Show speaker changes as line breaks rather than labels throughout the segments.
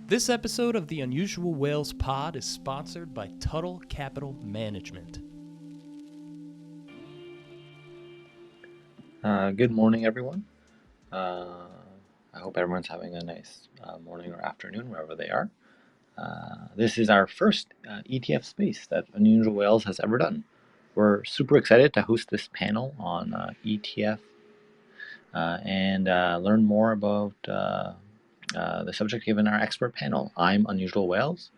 This episode of the Unusual Whales Pod is sponsored by Tuttle Capital Management.
Good morning, everyone. I hope everyone's having a nice morning or afternoon, wherever they are. This is our first ETF space that Unusual Whales has ever done. We're super excited to host this panel on ETF and learn more about the subject given our expert panel. I'm Unusual Whales.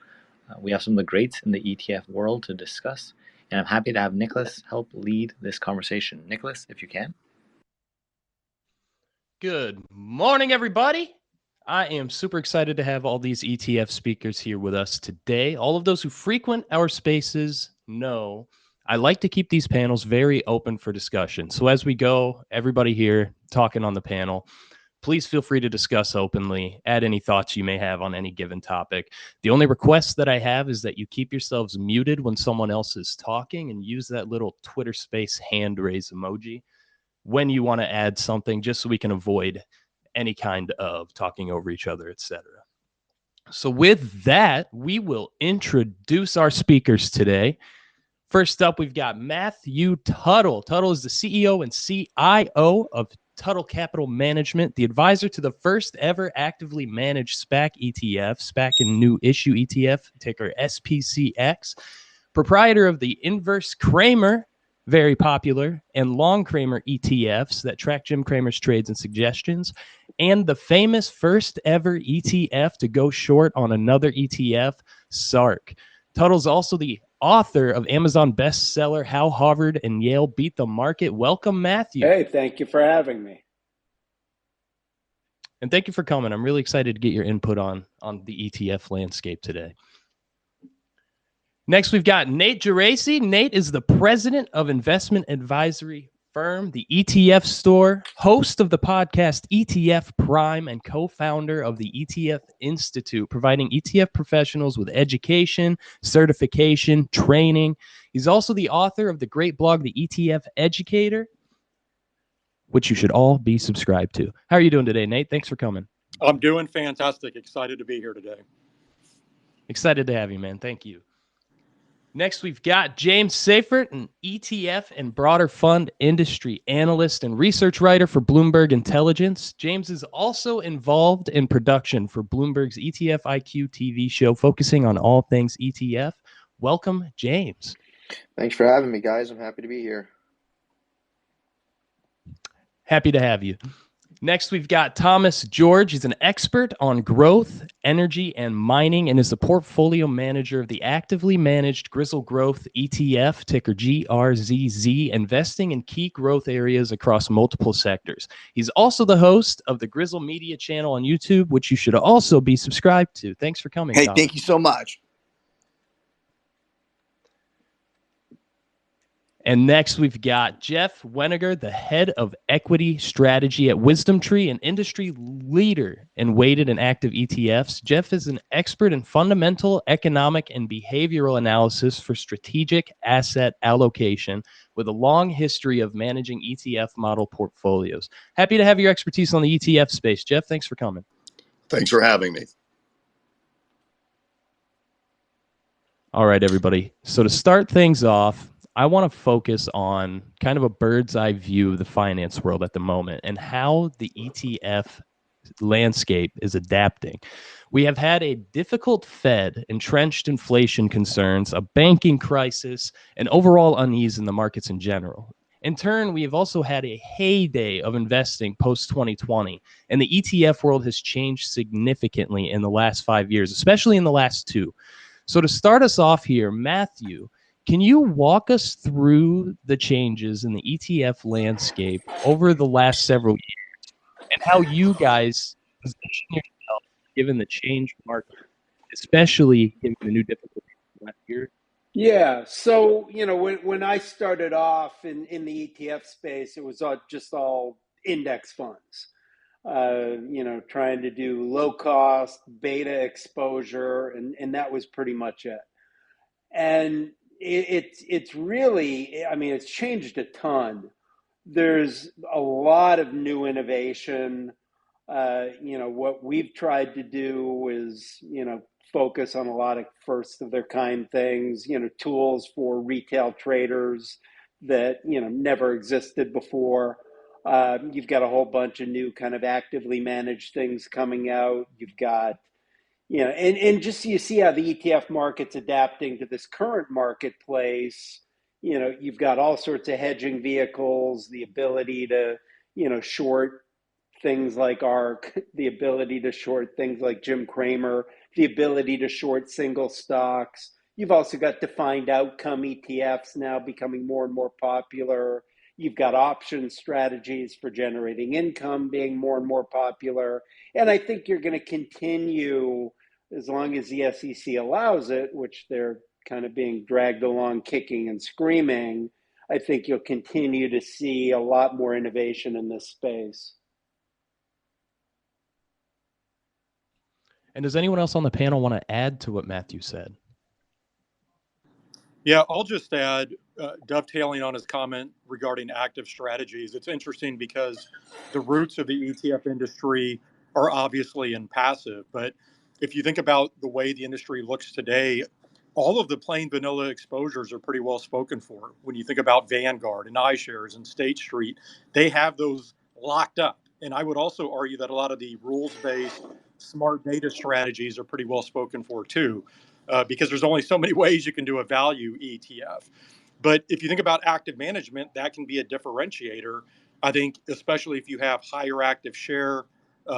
We have some of the greats in the ETF world to discuss, and I'm happy to have Nicholas help lead this conversation. Nicholas, if you can.
Good morning, everybody. I am super excited to have all these ETF speakers here with us today. All of those who frequent our spaces know I like to keep these panels very open for discussion. So as we go, everybody here talking on the panel, please feel free to discuss openly, add any thoughts you may have on any given topic. The only request that I have is that you keep yourselves muted when someone else is talking and use that little Twitter space hand raise emoji when you want to add something, just so we can avoid any kind of talking over each other, etc. So with that, we will introduce our speakers today. First up, we've got Matthew Tuttle. Tuttle is the CEO and CIO of Tuttle Capital Management, the advisor to the first ever actively managed SPAC ETF, SPAC and New Issue ETF, ticker SPCX, proprietor of the Inverse Kramer, very popular, and Long Kramer ETFs that track Jim Cramer's trades and suggestions, and the famous first ever ETF to go short on another ETF, SARK. Tuttle's also the author of Amazon bestseller How Harvard and Yale Beat the Market. Welcome, Matthew.
Hey, thank you for having me.
And thank you for coming. I'm really excited to get your input on the ETF landscape today. Next, we've got Nate Geraci. Nate is the president of investment advisory firm, the ETF Store, host of the podcast ETF Prime, and co-founder of the ETF Institute, providing ETF professionals with education, certification, training. He's also the author of the great blog, The ETF Educator, which you should all be subscribed to. How are you doing today, Nate? Thanks for coming.
I'm doing fantastic. Excited to be here today.
Excited to have you, man. Thank you. Next, we've got James Seifert, an ETF and broader fund industry analyst and research writer for Bloomberg Intelligence. James is also involved in production for Bloomberg's ETF IQ TV show, focusing on all things ETF. Welcome, James.
Thanks for having me, guys. I'm happy to be here.
Happy to have you. Next, we've got Thomas George. He's an expert on growth, energy, and mining, and is the portfolio manager of the actively managed Grizzle Growth ETF, ticker GRZZ, investing in key growth areas across multiple sectors. He's also the host of the Grizzle Media channel on YouTube, which you should also be subscribed to. Thanks for coming,
Hey,
Thomas.
thank you so much.
And next, we've got Jeff Weniger, the head of equity strategy at Wisdom Tree, an industry leader in weighted and active ETFs. Jeff is an expert in fundamental economic and behavioral analysis for strategic asset allocation with a long history of managing ETF model portfolios. Happy to have your expertise on the ETF space. Jeff, thanks for coming.
Thanks for having me.
All right, everybody. So to start things off, I want to focus on kind of a bird's eye view of the finance world at the moment and how the ETF landscape is adapting. We have had a difficult Fed, entrenched inflation concerns, a banking crisis, and overall unease in the markets in general. In turn, we have also had a heyday of investing post-2020, and the ETF world has changed significantly in the last 5 years, especially in the last 2. So to start us off here, Matthew, can you walk us through the changes in the ETF landscape over the last several years and how you guys position yourself given the changed market, especially given the new difficulties last year?
Yeah, so, when I started off in the ETF space, it was just all index funds, trying to do low cost, beta exposure, and that was pretty much it. And it's really, it's changed a ton. There's a lot of new innovation. What we've tried to do is, focus on a lot of first of their kind things, tools for retail traders that, never existed before. You've got a whole bunch of new kind of actively managed things coming out. You've got, and just so you see how the ETF market's adapting to this current marketplace. You've got all sorts of hedging vehicles, the ability to, short things like ARC, the ability to short things like Jim Cramer, the ability to short single stocks. You've also got defined outcome ETFs now becoming more and more popular. You've got option strategies for generating income being more and more popular. And I think you're going to continue, as long as the SEC allows it, which they're kind of being dragged along kicking and screaming, I think you'll continue to see a lot more innovation in this space.
And does anyone else on the panel want to add to what Matthew said?
Yeah, I'll just add, dovetailing on his comment regarding active strategies. It's interesting because the roots of the ETF industry are obviously in passive. But if you think about the way the industry looks today, all of the plain vanilla exposures are pretty well spoken for. When you think about Vanguard and iShares and State Street, they have those locked up. And I would also argue that a lot of the rules-based smart beta strategies are pretty well spoken for too, because there's only so many ways you can do a value ETF. But if you think about active management, that can be a differentiator. I think, especially if you have higher active share,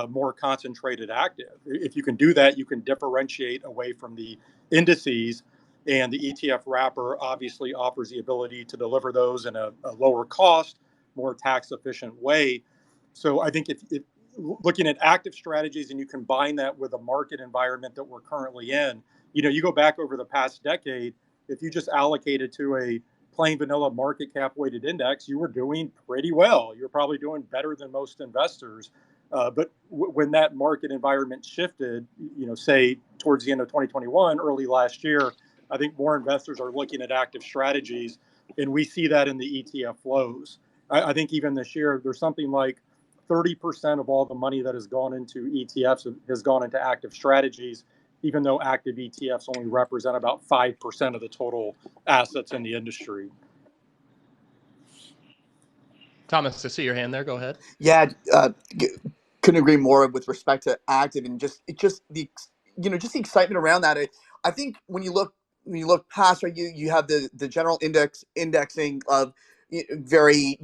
more concentrated active. If you can do that, you can differentiate away from the indices. And the ETF wrapper obviously offers the ability to deliver those in a lower cost, more tax efficient way. So I think if looking at active strategies and you combine that with a market environment that we're currently in, you go back over the past decade, if you just allocated to a plain vanilla market cap weighted index, you were doing pretty well. You're probably doing better than most investors. But when that market environment shifted, say towards the end of 2021, early last year, I think more investors are looking at active strategies, and we see that in the ETF flows. I think even this year, there's something like 30% of all the money that has gone into ETFs has gone into active strategies, even though active ETFs only represent about 5% of the total assets in the industry.
Thomas, I see your hand there. Go ahead.
Yeah, couldn't agree more with respect to active and just the excitement around that. I think when you look past, right, you have the general indexing of very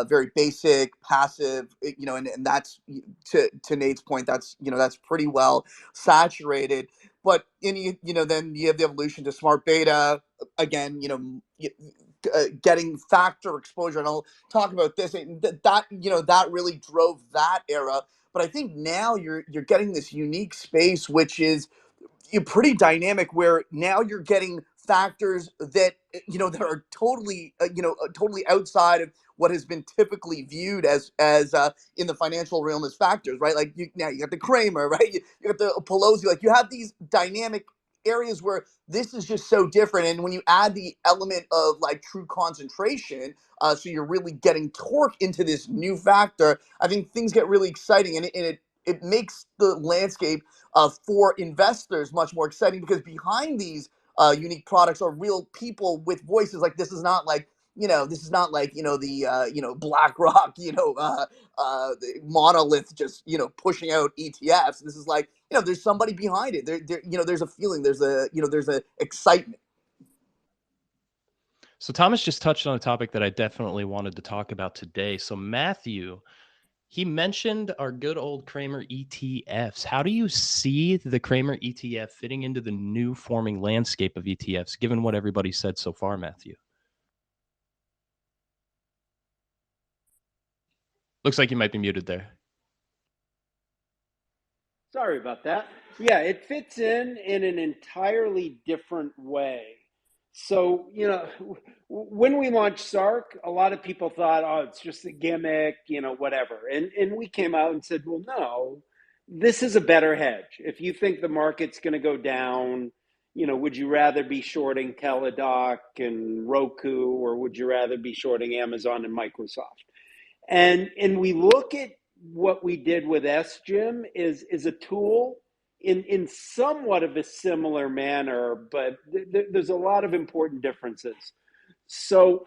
very basic passive, and that's to Nate's point, that's that's pretty well saturated. But then you have the evolution to smart beta again, getting factor exposure, and I'll talk about this. That really drove that era. But I think now you're getting this unique space, which is pretty dynamic, where now you're getting factors that that are totally totally outside of what has been typically viewed as in the financial realm as factors, right? Like now you got the Kramer, right? You got the Pelosi. Like you have these dynamic areas where this is just so different, and when you add the element of like true concentration, so you're really getting torque into this new factor, I think things get really exciting, and it makes the landscape for investors much more exciting, because behind these unique products are real people with voices. Like this is not like the BlackRock the monolith just pushing out ETFs. This is like there's somebody behind it. There's a feeling. There's a excitement.
So Thomas just touched on a topic that I definitely wanted to talk about today. So Matthew, he mentioned our good old Kramer ETFs. How do you see the Kramer ETF fitting into the new forming landscape of ETFs, given what everybody said so far, Matthew? Looks like you might be muted there.
Sorry about that. Yeah, it fits in an entirely different way. So, when we launched SARK, a lot of people thought, oh, it's just a gimmick, whatever. And we came out and said, well, no, this is a better hedge. If you think the market's going to go down, would you rather be shorting Teladoc and Roku, or would you rather be shorting Amazon and Microsoft? And we look at what we did with SGIM is a tool in somewhat of a similar manner, but there's a lot of important differences. So,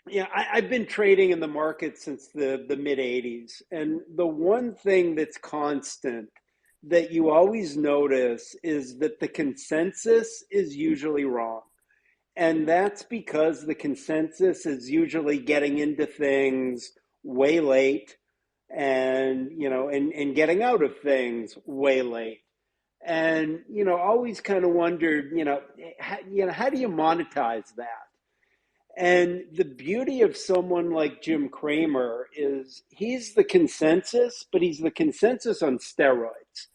yeah, I've been trading in the market since the mid 80s. And the one thing that's constant that you always notice is that the consensus is usually wrong. And that's because the consensus is usually getting into things way late and, and getting out of things way late. And, always kind of wondered, how do you monetize that? And the beauty of someone like Jim Cramer is he's the consensus, but he's the consensus on steroids.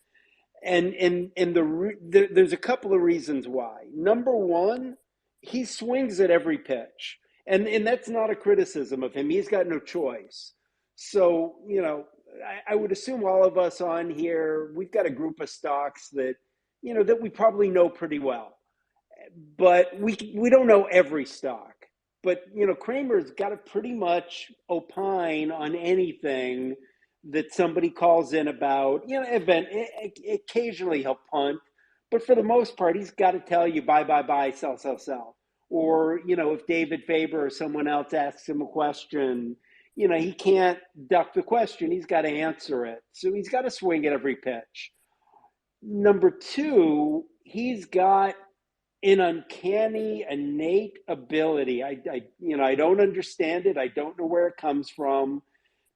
And there's a couple of reasons why. Number one, he swings at every pitch, and that's not a criticism of him. He's got no choice. So I would assume all of us on here, we've got a group of stocks that that we probably know pretty well, but we don't know every stock. But Kramer's got to pretty much opine on anything that somebody calls in about. Occasionally he'll punt, but for the most part, he's got to tell you buy, sell, sell, sell. Or if David Faber or someone else asks him a question, he can't duck the question. He's got to answer it. So he's got to swing at every pitch. Number two, he's got an uncanny, innate ability. I don't understand it. I don't know where it comes from,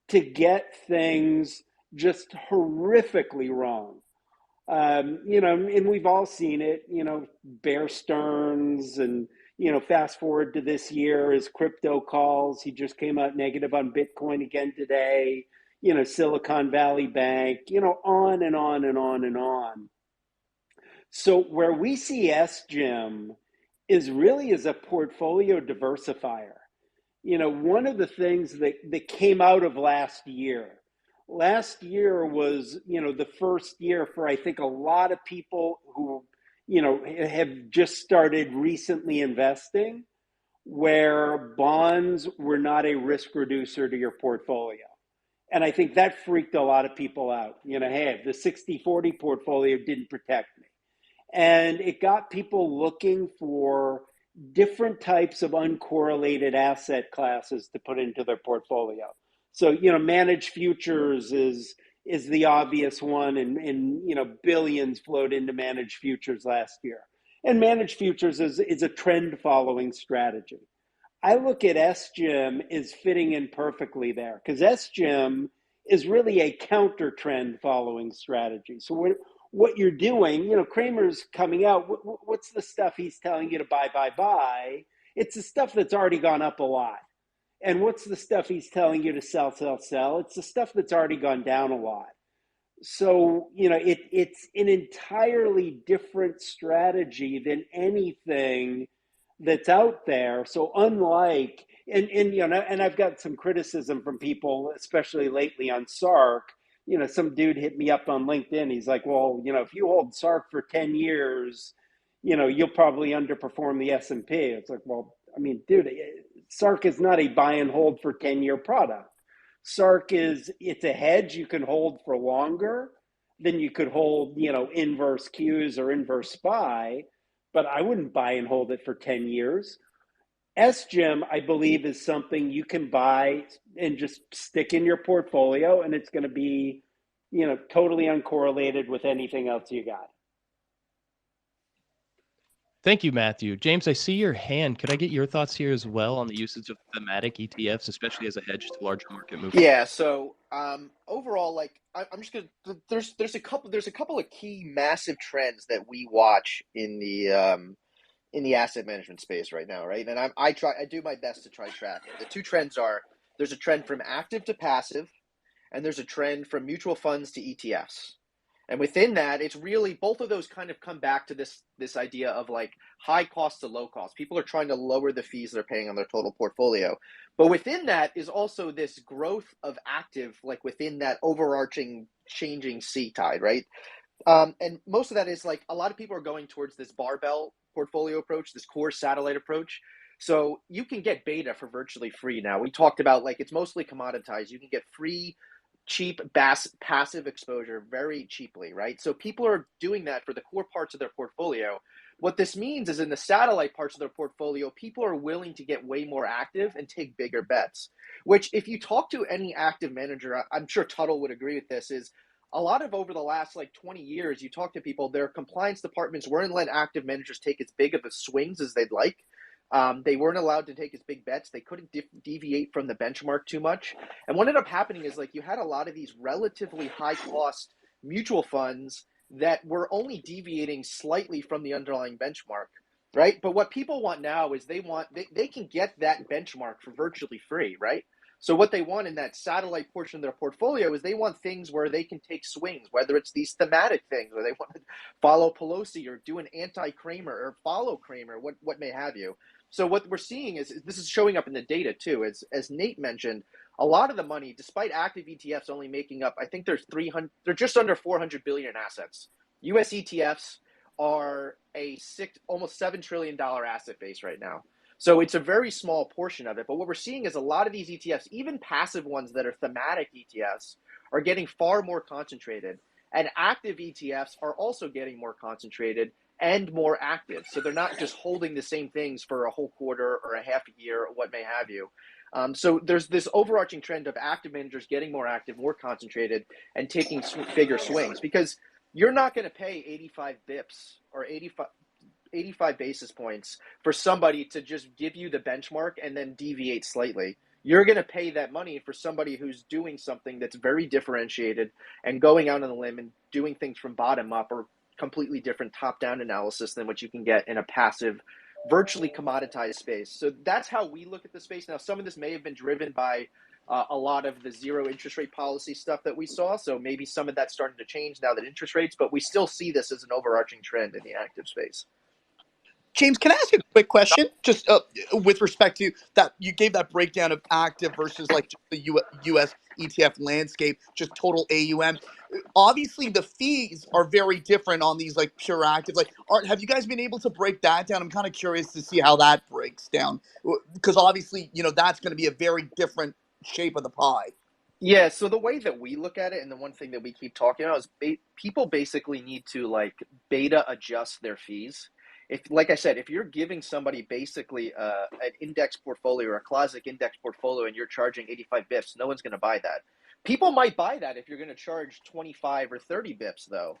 to get things just horrifically wrong. And we've all seen it, Bear Stearns, and, fast forward to this year, his crypto calls. He just came out negative on Bitcoin again today, Silicon Valley Bank, on and on and on and on. So where we see SGIM is really as a portfolio diversifier. One of the things that came out of last year was, the first year for, I think, a lot of people who, have just started recently investing, where bonds were not a risk reducer to your portfolio. And I think that freaked a lot of people out. Hey, the 60-40 portfolio didn't protect me. And it got people looking for different types of uncorrelated asset classes to put into their portfolio. So, managed futures is the obvious one, and billions flowed into managed futures last year. And managed futures is a trend following strategy. I look at SGIM as fitting in perfectly there, because SGIM is really a counter trend following strategy. So what you're doing, Kramer's coming out, what's the stuff he's telling you to buy? It's the stuff that's already gone up a lot. And what's the stuff he's telling you to sell? It's the stuff that's already gone down a lot. So, it's an entirely different strategy than anything that's out there. So unlike, and I've got some criticism from people, especially lately on SARK. Some dude hit me up on LinkedIn. He's like, well, if you hold SARK for 10 years, you'll probably underperform the S&P. It's like, well, I mean, dude, SARK is not a buy and hold for 10-year product. SARK it's a hedge you can hold for longer than you could hold, inverse Qs or inverse SPY, but I wouldn't buy and hold it for 10 years. SGIM, I believe, is something you can buy and just stick in your portfolio, and it's going to be, totally uncorrelated with anything else you got.
Thank you, Matthew. James, I see your hand. Could I get your thoughts here as well on the usage of thematic ETFs, especially as a hedge to larger market movements?
Yeah. So overall, I'm just gonna. There's a couple of key massive trends that we watch in the asset management space right now, right? And I do my best to try track it. The two trends are: there's a trend from active to passive, and there's a trend from mutual funds to ETFs. And within that, it's really both of those kind of come back to this idea of like high cost to low cost. People are trying to lower the fees they're paying on their total portfolio. But within that is also this growth of active, like within that overarching changing sea tide, right? And most of that is like a lot of people are going towards this barbell portfolio approach, this core satellite approach. So you can get beta for virtually free now. We talked about like it's mostly commoditized. You can get free cheap passive exposure very cheaply, right? So people are doing that for the core parts of their portfolio. What this means is in the satellite parts of their portfolio, people are willing to get way more active and take bigger bets, which if you talk to any active manager, I'm sure Tuttle would agree with this, is a lot of over the last like 20 years, you talk to people, their compliance departments weren't letting active managers take as big of a swings as they'd like. They weren't allowed to take as big bets. They couldn't deviate from the benchmark too much. And what ended up happening is like you had a lot of these relatively high cost mutual funds that were only deviating slightly from the underlying benchmark, right? But what people want now is they can get that benchmark for virtually free, right? So what they want in that satellite portion of their portfolio is they want things where they can take swings, whether it's these thematic things where they want to follow Pelosi or do an anti-Kramer or follow Kramer, what may have you. So what we're seeing is this is showing up in the data too. As Nate mentioned, a lot of the money, despite active ETFs only making up, I think they're just under 400 billion in assets. U.S. ETFs are almost $7 trillion asset base right now. So it's a very small portion of it. But what we're seeing is a lot of these ETFs, even passive ones that are thematic ETFs, are getting far more concentrated. And active ETFs are also getting more concentrated and more active. So they're not just holding the same things for a whole quarter or a half a year or what may have you. So there's this overarching trend of active managers getting more active, more concentrated, and taking bigger swings, because you're not going to pay 85 bips or 85 basis points for somebody to just give you the benchmark and then deviate slightly. You're going to pay that money for somebody who's doing something that's very differentiated and going out on the limb and doing things from bottom up or completely different top-down analysis than what you can get in a passive, virtually commoditized space. So that's how we look at the space. Now, some of this may have been driven by a lot of the zero interest rate policy stuff that we saw. So maybe some of that's starting to change now that interest rates, but we still see this as an overarching trend in the active space.
James, can I ask a quick question? Just with respect to that, you gave that breakdown of active versus like the U.S. ETF landscape, just total AUM. Obviously, the fees are very different on these like pure active. Like, have you guys been able to break that down? I'm kind of curious to see how that breaks down, because obviously, that's going to be a very different shape of the pie.
Yeah, so the way that we look at it, and the one thing that we keep talking about is people basically need to like beta adjust their fees. If, like I said, if you're giving somebody basically an index portfolio or a classic index portfolio and you're charging 85 bips, no one's going to buy that. People might buy that if you're going to charge 25 or 30 bips, though.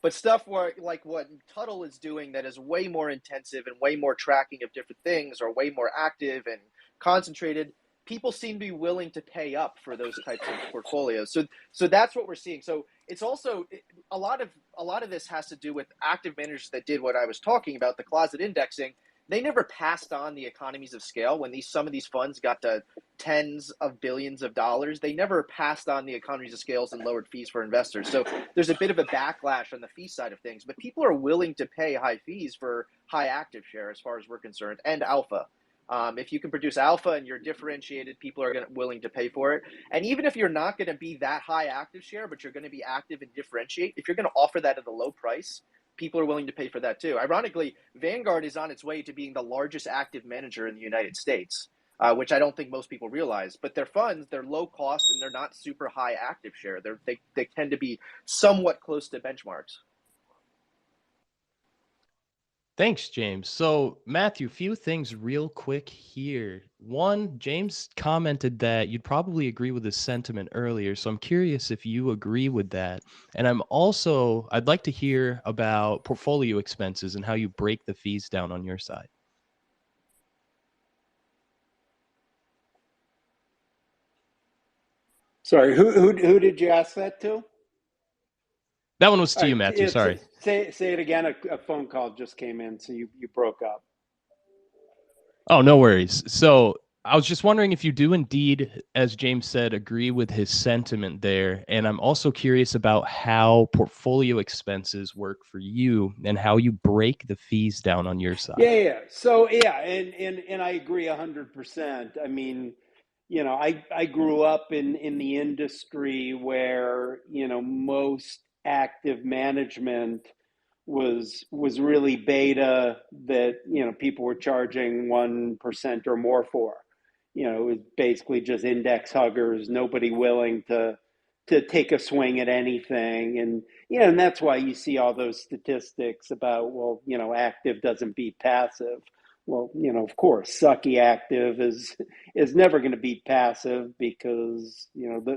But stuff where, like what Tuttle is doing that is way more intensive and way more tracking of different things or way more active and concentrated, people seem to be willing to pay up for those types of portfolios. So that's what we're seeing. So it's also a lot of this has to do with active managers that did what I was talking about, the closet indexing. They never passed on the economies of scale when some of these funds got to tens of billions of dollars. They never passed on the economies of scales and lowered fees for investors. So there's a bit of a backlash on the fee side of things, but people are willing to pay high fees for high active share as far as we're concerned, and alpha. If you can produce alpha and you're differentiated, people are willing to pay for it. And even if you're not going to be that high active share, but you're going to be active and differentiate, if you're going to offer that at a low price, people are willing to pay for that too. Ironically, Vanguard is on its way to being the largest active manager in the United States, which I don't think most people realize. But their funds, they're low cost and they're not super high active share. They tend to be somewhat close to benchmarks.
Thanks, James. So, Matthew, few things real quick here. One, James commented that you'd probably agree with his sentiment earlier. So I'm curious if you agree with that. And I'd like to hear about portfolio expenses and how you break the fees down on your side.
Sorry, who did you ask that to?
That one was to you, Matthew. Sorry.
Say it again. A phone call just came in, so you broke up.
Oh, no worries. So I was just wondering if you do indeed, as James said, agree with his sentiment there. And I'm also curious about how portfolio expenses work for you and how you break the fees down on your side.
Yeah. So and I agree 100%. I mean, I grew up in the industry where, most active management was really beta, that, people were charging 1% or more for. It was basically just index huggers, nobody willing to take a swing at anything. And and that's why you see all those statistics about, well, active doesn't beat passive. Well, of course, sucky active is never going to beat passive because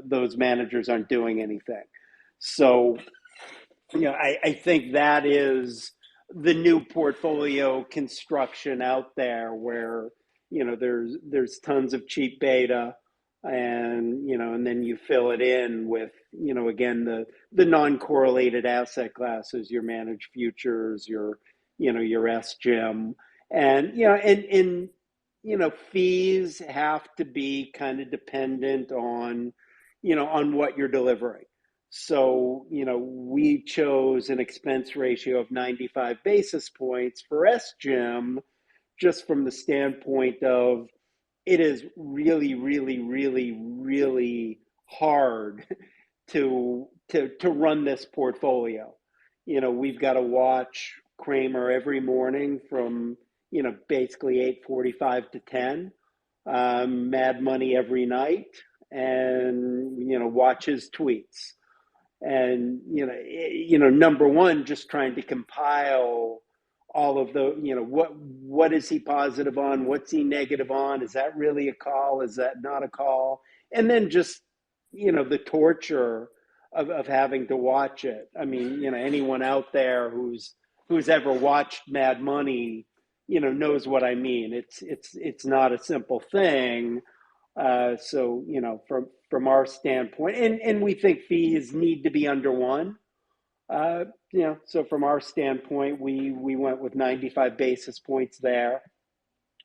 those managers aren't doing anything. So I think that is the new portfolio construction out there, where there's tons of cheap beta, and then you fill it in with again the non-correlated asset classes, your managed futures, your SGIM, and fees have to be kind of dependent on what you're delivering. So, we chose an expense ratio of 95 basis points for SGIM, just from the standpoint of it is really, really, really, really hard to run this portfolio. We've got to watch Kramer every morning from basically 8:45 to 10, Mad Money every night, and watch his tweets. And number one, just trying to compile all of the what is he positive on, what's he negative on, is that really a call, is that not a call, and then just the torture of having to watch it. I mean, anyone out there who's ever watched Mad Money knows what I mean. It's not a simple thing. So from our standpoint, and we think fees need to be under one. So from our standpoint, we went with 95 basis points there.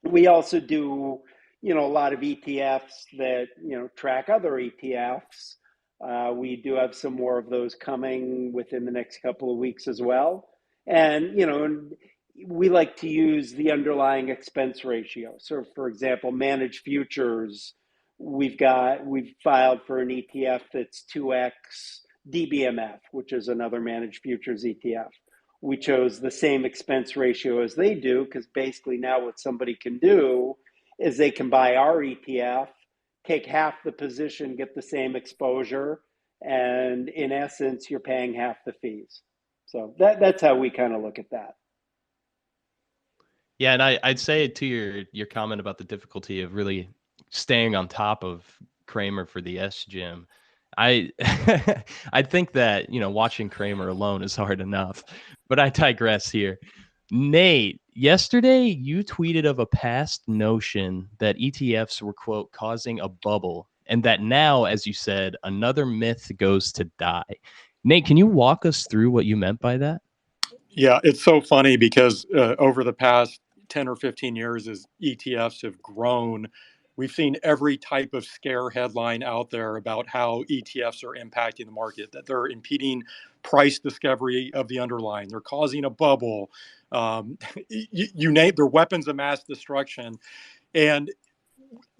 We also do a lot of ETFs that track other ETFs. We do have some more of those coming within the next couple of weeks as well. And we like to use the underlying expense ratio. So, for example, managed futures, we've filed for an ETF that's 2x DBMF, which is another managed futures ETF. We chose the same expense ratio as they do, because basically now what somebody can do is they can buy our ETF, take half the position, get the same exposure, and in essence, you're paying half the fees. So that's how we kind of look at that.
Yeah, and I'd say to your comment about the difficulty of really staying on top of Kramer for the SGIM, I I think that watching Kramer alone is hard enough, but I digress here. Nate, yesterday you tweeted of a past notion that ETFs were, quote, causing a bubble, and that now, as you said, another myth goes to die. Nate, can you walk us through what you meant by that?
Yeah, it's so funny because over the past 10 or 15 years, as ETFs have grown, we've seen every type of scare headline out there about how ETFs are impacting the market, that they're impeding price discovery of the underlying, they're causing a bubble. You name, they're weapons of mass destruction. And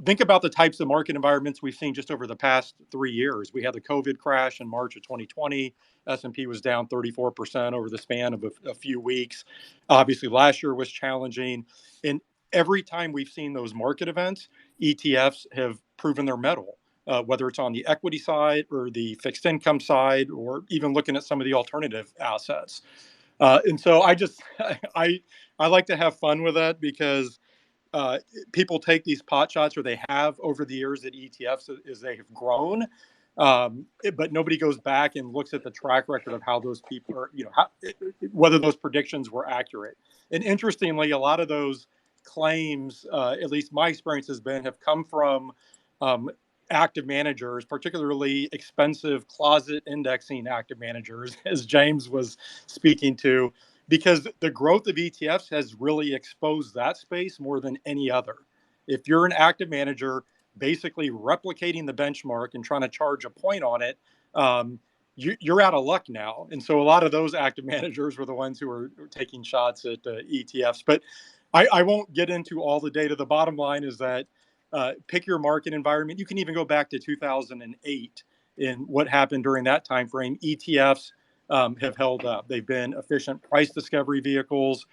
think about the types of market environments we've seen just over the past 3 years. We had the COVID crash in March of 2020. S&P was down 34% over the span of a few weeks. Obviously, last year was challenging. And every time we've seen those market events, ETFs have proven their mettle, whether it's on the equity side or the fixed income side, or even looking at some of the alternative assets. And so I like to have fun with that, because people take these pot shots, or they have over the years, at ETFs as they have grown. But nobody goes back and looks at the track record of how those people are, whether those predictions were accurate. And interestingly, a lot of those claims, at least my experience has been, have come from active managers, particularly expensive closet indexing active managers, as James was speaking to, because the growth of ETFs has really exposed that space more than any other. If you're an active manager basically replicating the benchmark and trying to charge a point on it, you're out of luck now. And so a lot of those active managers were the ones who were taking shots at ETFs. But I won't get into all the data. The bottom line is that pick your market environment. You can even go back to 2008 and what happened during that time frame. ETFs have held up. They've been efficient price discovery vehicles.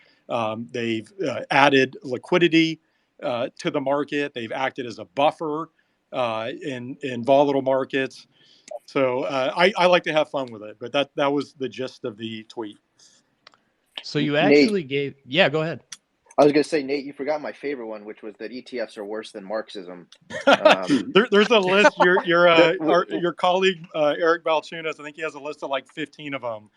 They've added liquidity to the market. They've acted as a buffer in volatile markets. So I like to have fun with it, but that was the gist of the tweet.
So you
Nate,
actually gave, yeah, go ahead.
I was going to say, Nate, you forgot my favorite one, which was that ETFs are worse than Marxism.
There's a list.
The-
Your colleague Eric Balchunas, I think he has a list of like 15 of them.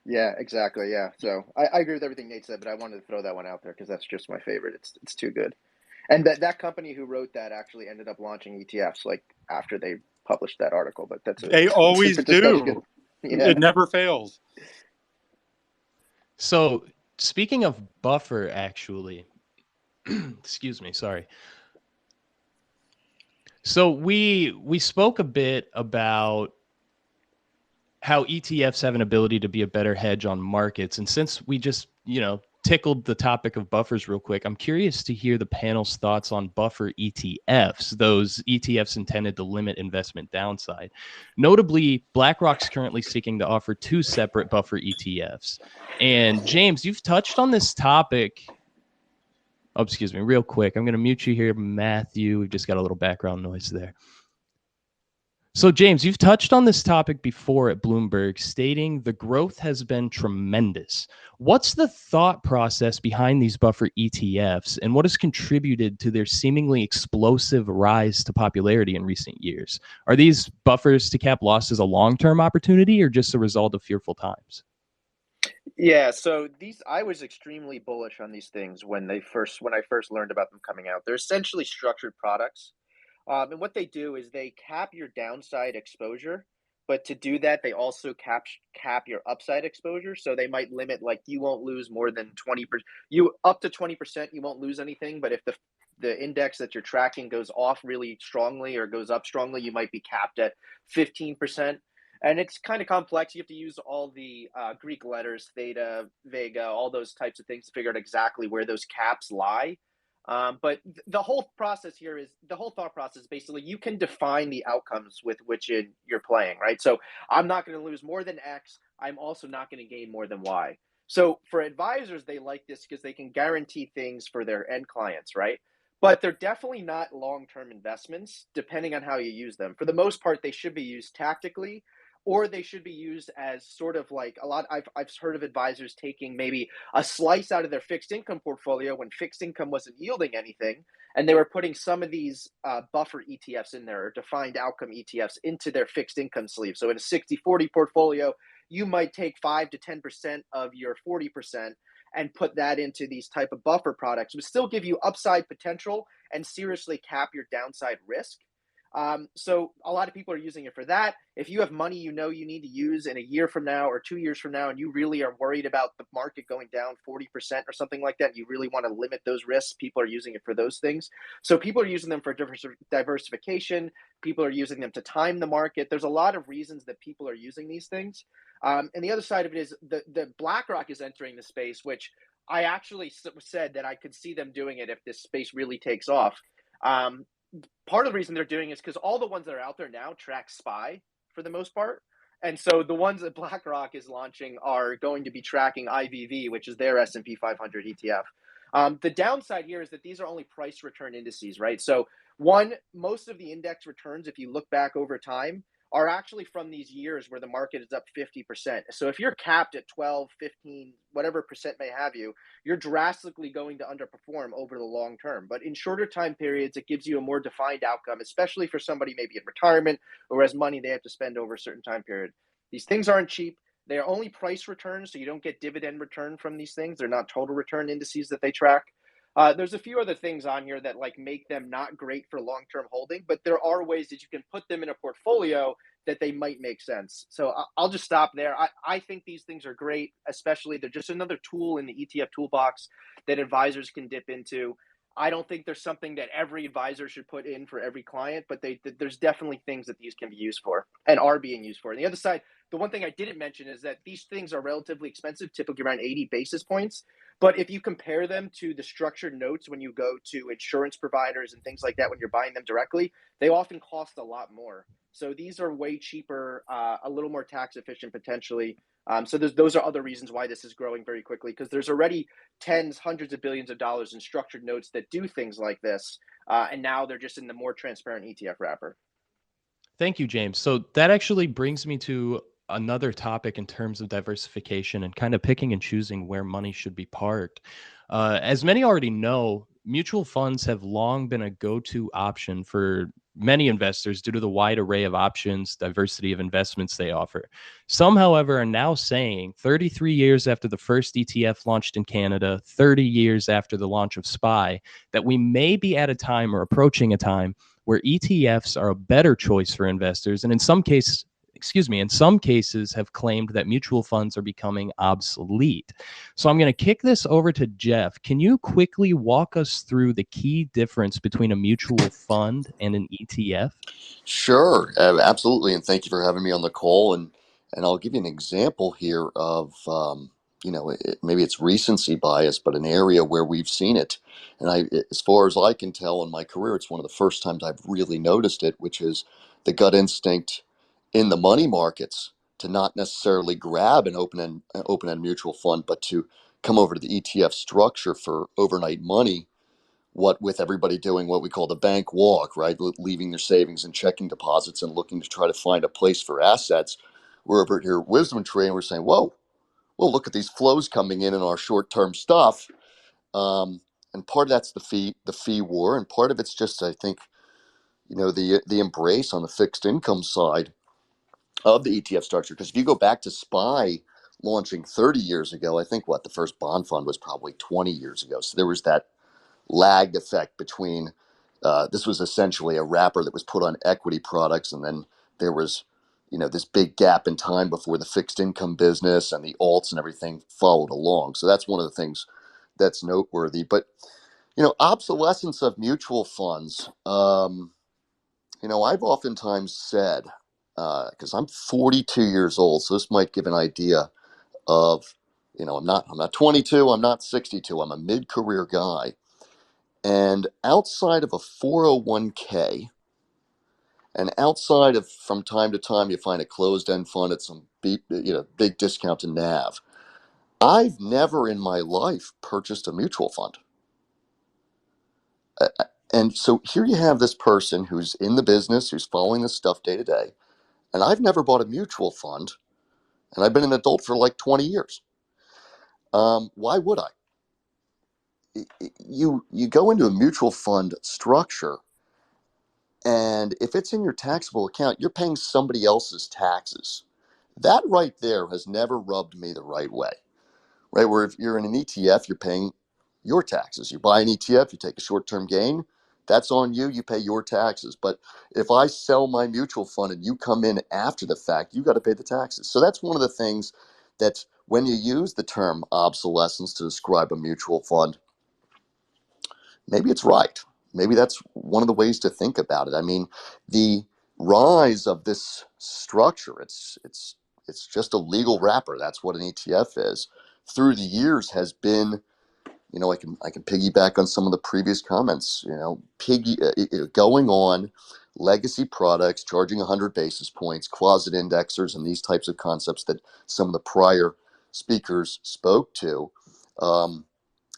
Yeah, exactly. Yeah. So I agree with everything Nate said, but I wanted to throw that one out there because that's just my favorite. It's too good. And that company who wrote that actually ended up launching ETFs like after they published that article. But
They always do.
Yeah.
It never fails.
So speaking of buffer, actually, excuse me, sorry. So we spoke a bit about how ETFs have an ability to be a better hedge on markets. And since we just, tickled the topic of buffers real quick, I'm curious to hear the panel's thoughts on buffer ETFs, those ETFs intended to limit investment downside. Notably, BlackRock's currently seeking to offer 2 separate buffer ETFs. And James, you've touched on this topic. Oh, excuse me, real quick. I'm going to mute you here, Matthew. We've just got a little background noise there. So, James, you've touched on this topic before at Bloomberg, stating the growth has been tremendous. What's the thought process behind these buffer ETFs, and what has contributed to their seemingly explosive rise to popularity in recent years? Are these buffers to cap losses a long-term opportunity or just a result of fearful times?
Yeah, so I was extremely bullish on these things when I first learned about them coming out. They're essentially structured products. And what they do is they cap your downside exposure, but to do that, they also cap your upside exposure. So they might limit, like, you won't lose more than 20%. Up to 20%, you won't lose anything. But if the index that you're tracking goes off really strongly or goes up strongly, you might be capped at 15%. And it's kind of complex. You have to use all the Greek letters, theta, vega, all those types of things to figure out exactly where those caps lie. But the whole thought process, basically, you can define the outcomes with which you're playing, right? So I'm not going to lose more than X. I'm also not going to gain more than Y. So for advisors, they like this because they can guarantee things for their end clients, right? But they're definitely not long-term investments, depending on how you use them. For the most part, they should be used tactically, or they should be used as sort of like I've heard of advisors taking maybe a slice out of their fixed income portfolio when fixed income wasn't yielding anything, and they were putting some of these buffer ETFs in there, or defined outcome ETFs, into their fixed income sleeve. So in a 60-40 portfolio, you might take 5 to 10% of your 40% and put that into these type of buffer products, but still give you upside potential and seriously cap your downside risk. So a lot of people are using it for that. If you have money you need to use in a year from now or 2 years from now, and you really are worried about the market going down 40% or something like that, you really want to limit those risks, people are using it for those things. So people are using them for diversification. People are using them to time the market. There's a lot of reasons that people are using these things. And the other side of it is the BlackRock is entering the space, which I actually said that I could see them doing it if this space really takes off. Part of the reason they're doing it is because all the ones that are out there now track SPY for the most part. And so the ones that BlackRock is launching are going to be tracking IVV, which is their S&P 500 ETF. The downside here is that these are only price return indices, right? So most of the index returns, if you look back over time, are actually from these years where the market is up 50%. So if you're capped at 12, 15, whatever percent may have you, you're drastically going to underperform over the long term. But in shorter time periods, it gives you a more defined outcome, especially for somebody maybe in retirement or has money they have to spend over a certain time period. These things aren't cheap. They are only price returns, so you don't get dividend return from these things. They're not total return indices that they track. There's a few other things on here that make them not great for long-term holding, but there are ways that you can put them in a portfolio that they might make sense. So I'll just stop there. I think these things are great, especially they're just another tool in the ETF toolbox that advisors can dip into. I don't think there's something that every advisor should put in for every client, but there's definitely things that these can be used for and are being used for. On the other side, the one thing I didn't mention is that these things are relatively expensive, typically around 80 basis points. But if you compare them to the structured notes when you go to insurance providers and things like that, when you're buying them directly, they often cost a lot more. So these are way cheaper, a little more tax efficient potentially. So those are other reasons why this is growing very quickly, because there's already tens, hundreds of billions of dollars in structured notes that do things like this. And now they're just in the more transparent ETF wrapper.
Thank you, James. So that actually brings me to another topic in terms of diversification and kind of picking and choosing where money should be parked. As many already know, mutual funds have long been a go-to option for many investors due to the wide array of options, diversity of investments they offer. Some, however, are now saying 33 years after the first ETF launched in Canada, 30 years after the launch of SPY, that we may be at a time or approaching a time where ETFs are a better choice for investors, and in some cases have claimed that mutual funds are becoming obsolete. So I'm going to kick this over to Jeff. Can you quickly walk us through the key difference between a mutual fund and an ETF?
Sure, absolutely, and thank you for having me on the call. And I'll give you an example here of maybe it's recency bias, but an area where we've seen it. And as far as I can tell in my career, it's one of the first times I've really noticed it, which is the gut instinct in the money markets to not necessarily grab an open-end mutual fund, but to come over to the ETF structure for overnight money. What with everybody doing what we call the bank walk, right? Leaving their savings and checking deposits and looking to try to find a place for assets. We're over here at Wisdom Tree and we're saying, whoa, well, look at these flows coming in our short-term stuff. And part of that's the fee war, and part of it's just, I think, the embrace on the fixed income side of the ETF structure. Because if you go back to SPY launching 30 years ago, I think the first bond fund was probably 20 years ago. So there was that lagged effect between this was essentially a wrapper that was put on equity products, and then there was this big gap in time before the fixed income business and the alts and everything followed along. So that's one of the things that's noteworthy. But obsolescence of mutual funds, I've oftentimes said, because I'm 42 years old, so this might give an idea of, I'm not 22, I'm not 62, I'm a mid-career guy. And outside of a 401k, and outside of, from time to time, you find a closed-end fund at some big discount to NAV, I've never in my life purchased a mutual fund. And so here you have this person who's in the business, who's following this stuff day to day, and I've never bought a mutual fund, and I've been an adult for like 20 years. Why would I? You go into a mutual fund structure, and if it's in your taxable account, you're paying somebody else's taxes. That right there has never rubbed me the right way, right? Where if you're in an ETF, you're paying your taxes. You buy an ETF, you take a short-term gain, that's on you, you pay your taxes. But if I sell my mutual fund and you come in after the fact, you got to pay the taxes. So that's one of the things that when you use the term obsolescence to describe a mutual fund, maybe it's right. Maybe that's one of the ways to think about it. I mean, the rise of this structure, it's just a legal wrapper. That's what an ETF is. Through the years has been, I can piggyback on some of the previous comments, going on legacy products, charging 100 basis points, closet indexers, and these types of concepts that some of the prior speakers spoke to.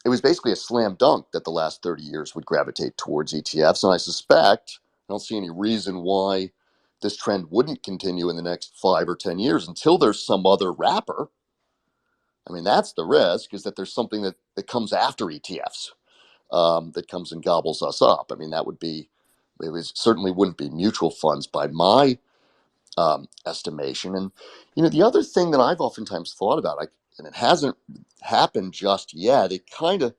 It was basically a slam dunk that the last 30 years would gravitate towards ETFs. And I suspect, I don't see any reason why this trend wouldn't continue in the next 5 or 10 years until there's some other wrapper. I mean, that's the risk, is that there's something that comes after ETFs that comes and gobbles us up. I mean, certainly wouldn't be mutual funds by my estimation. And, the other thing that I've oftentimes thought about, and it hasn't happened just yet, it kind of,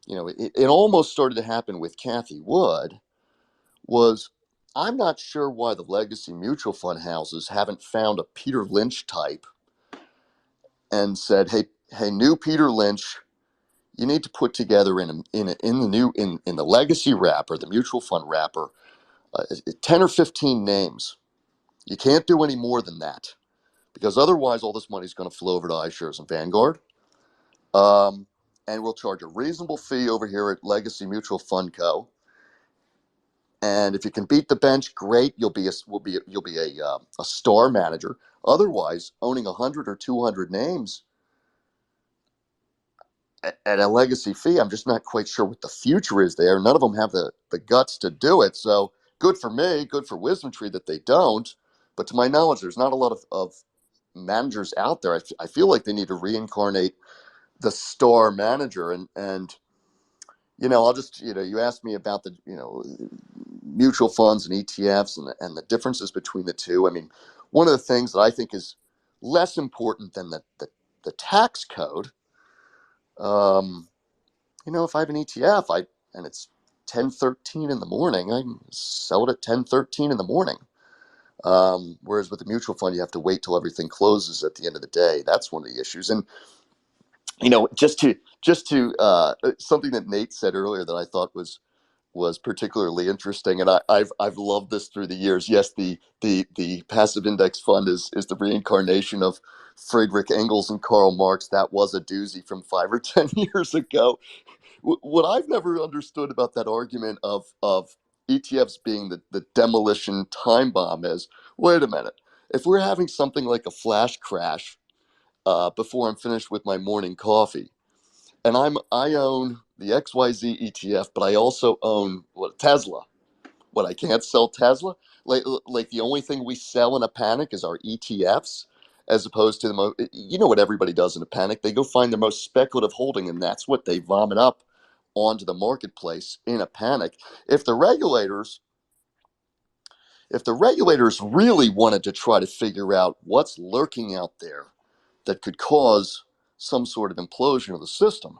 it almost started to happen with Cathie Wood, was I'm not sure why the legacy mutual fund houses haven't found a Peter Lynch type and said, hey, new Peter Lynch, you need to put together in the legacy wrapper, the mutual fund wrapper, 10 or 15 names. You can't do any more than that, because otherwise all this money is going to flow over to iShares and Vanguard. And we'll charge a reasonable fee over here at Legacy Mutual Fund Co. And if you can beat the bench, great. You'll be a star manager. Otherwise, owning 100 or 200 names at a legacy fee, I'm just not quite sure what the future is there. None of them have the guts to do it. So good for me, good for Wisdom Tree that they don't. But to my knowledge, there's not a lot of managers out there. I feel like they need to reincarnate the star manager. And I'll just, you asked me about the, mutual funds and ETFs and the differences between the two. I mean, one of the things that I think is less important than the tax code, if I have an ETF, and it's 10:13 in the morning, I can sell it at 10:13 in the morning. Whereas with a mutual fund, you have to wait till everything closes at the end of the day. That's one of the issues. And just to something that Nate said earlier that I thought was particularly interesting, and I've loved this through the years. Yes, the passive index fund is the reincarnation of Friedrich Engels and Karl Marx. That was a doozy from 5 or 10 years ago. What I've never understood about that argument of ETFs being the demolition time bomb is, wait a minute, if we're having something like a flash crash before I'm finished with my morning coffee, and I own the XYZ ETF, but I also own Tesla. What, I can't sell Tesla? Like the only thing we sell in a panic is our ETFs, as opposed to what everybody does in a panic. They go find the most speculative holding, and that's what they vomit up onto the marketplace in a panic. If the regulators really wanted to try to figure out what's lurking out there that could cause some sort of implosion of the system,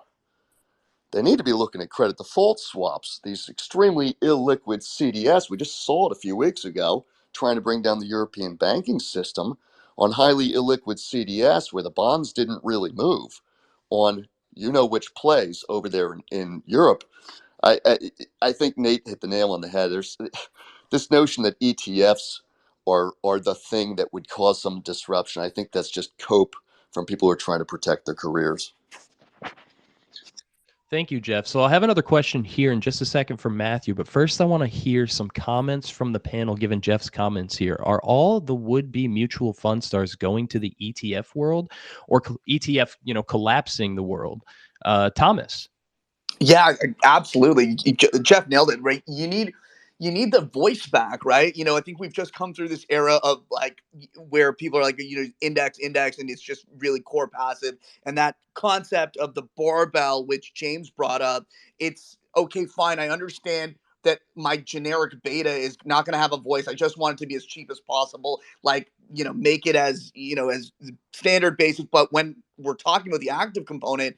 they need to be looking at credit default swaps, these extremely illiquid CDS. We just saw it a few weeks ago, trying to bring down the European banking system on highly illiquid CDS, where the bonds didn't really move on which plays over there in Europe. I think Nate hit the nail on the head. There's this notion that ETFs are the thing that would cause some disruption. I think that's just cope from people who are trying to protect their careers.
Thank you, Jeff. So I'll have another question here in just a second from Matthew, but first I want to hear some comments from the panel, given Jeff's comments here. Are all the would-be mutual fund stars going to the ETF world, or ETF, collapsing the world? Thomas?
Yeah, absolutely. Jeff nailed it, right? You need the voice back, right? I think we've just come through this era of where people are like, index, and it's just really core passive. And that concept of the barbell, which James brought up, it's okay, fine. I understand that my generic beta is not going to have a voice. I just want it to be as cheap as possible. Make it as, as standard basic. But when we're talking about the active component,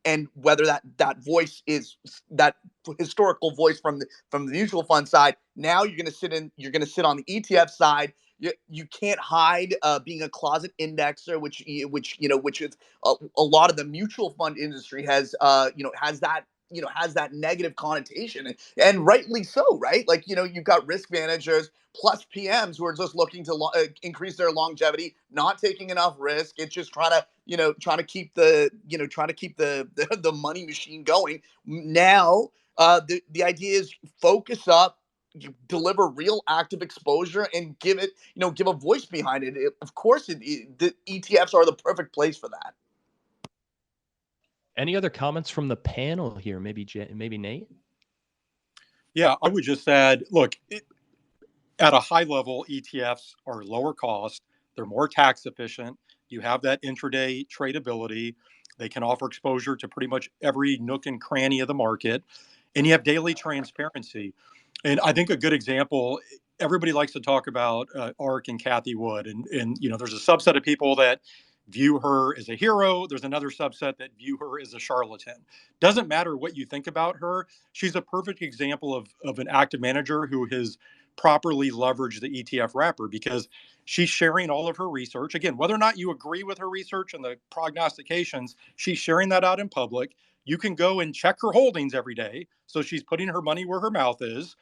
and whether that voice is that historical voice from the mutual fund side, now you're going to sit on the ETF side. You can't hide being a closet indexer, which is a lot of the mutual fund industry has that negative connotation, and rightly so, right? You've got risk managers plus PMs who are just looking to increase their longevity, not taking enough risk. It's just trying to keep the money machine going. Now, the idea is focus up, deliver real active exposure, and give a voice behind it. Of course, the ETFs are the perfect place for that.
Any other comments from the panel here? Maybe Nate?
Yeah, I would just add, look, at a high level, ETFs are lower cost. They're more tax efficient. You have that intraday tradability. They can offer exposure to pretty much every nook and cranny of the market. And you have daily transparency. And I think a good example, everybody likes to talk about ARK and Cathie Wood. And there's a subset of people that view her as a hero. There's another subset that view her as a charlatan. Doesn't matter what you think about her. She's a perfect example of an active manager who has properly leveraged the ETF wrapper, because she's sharing all of her research. Again, whether or not you agree with her research and the prognostications, she's sharing that out in public. You can go and check her holdings every day. So she's putting her money where her mouth is.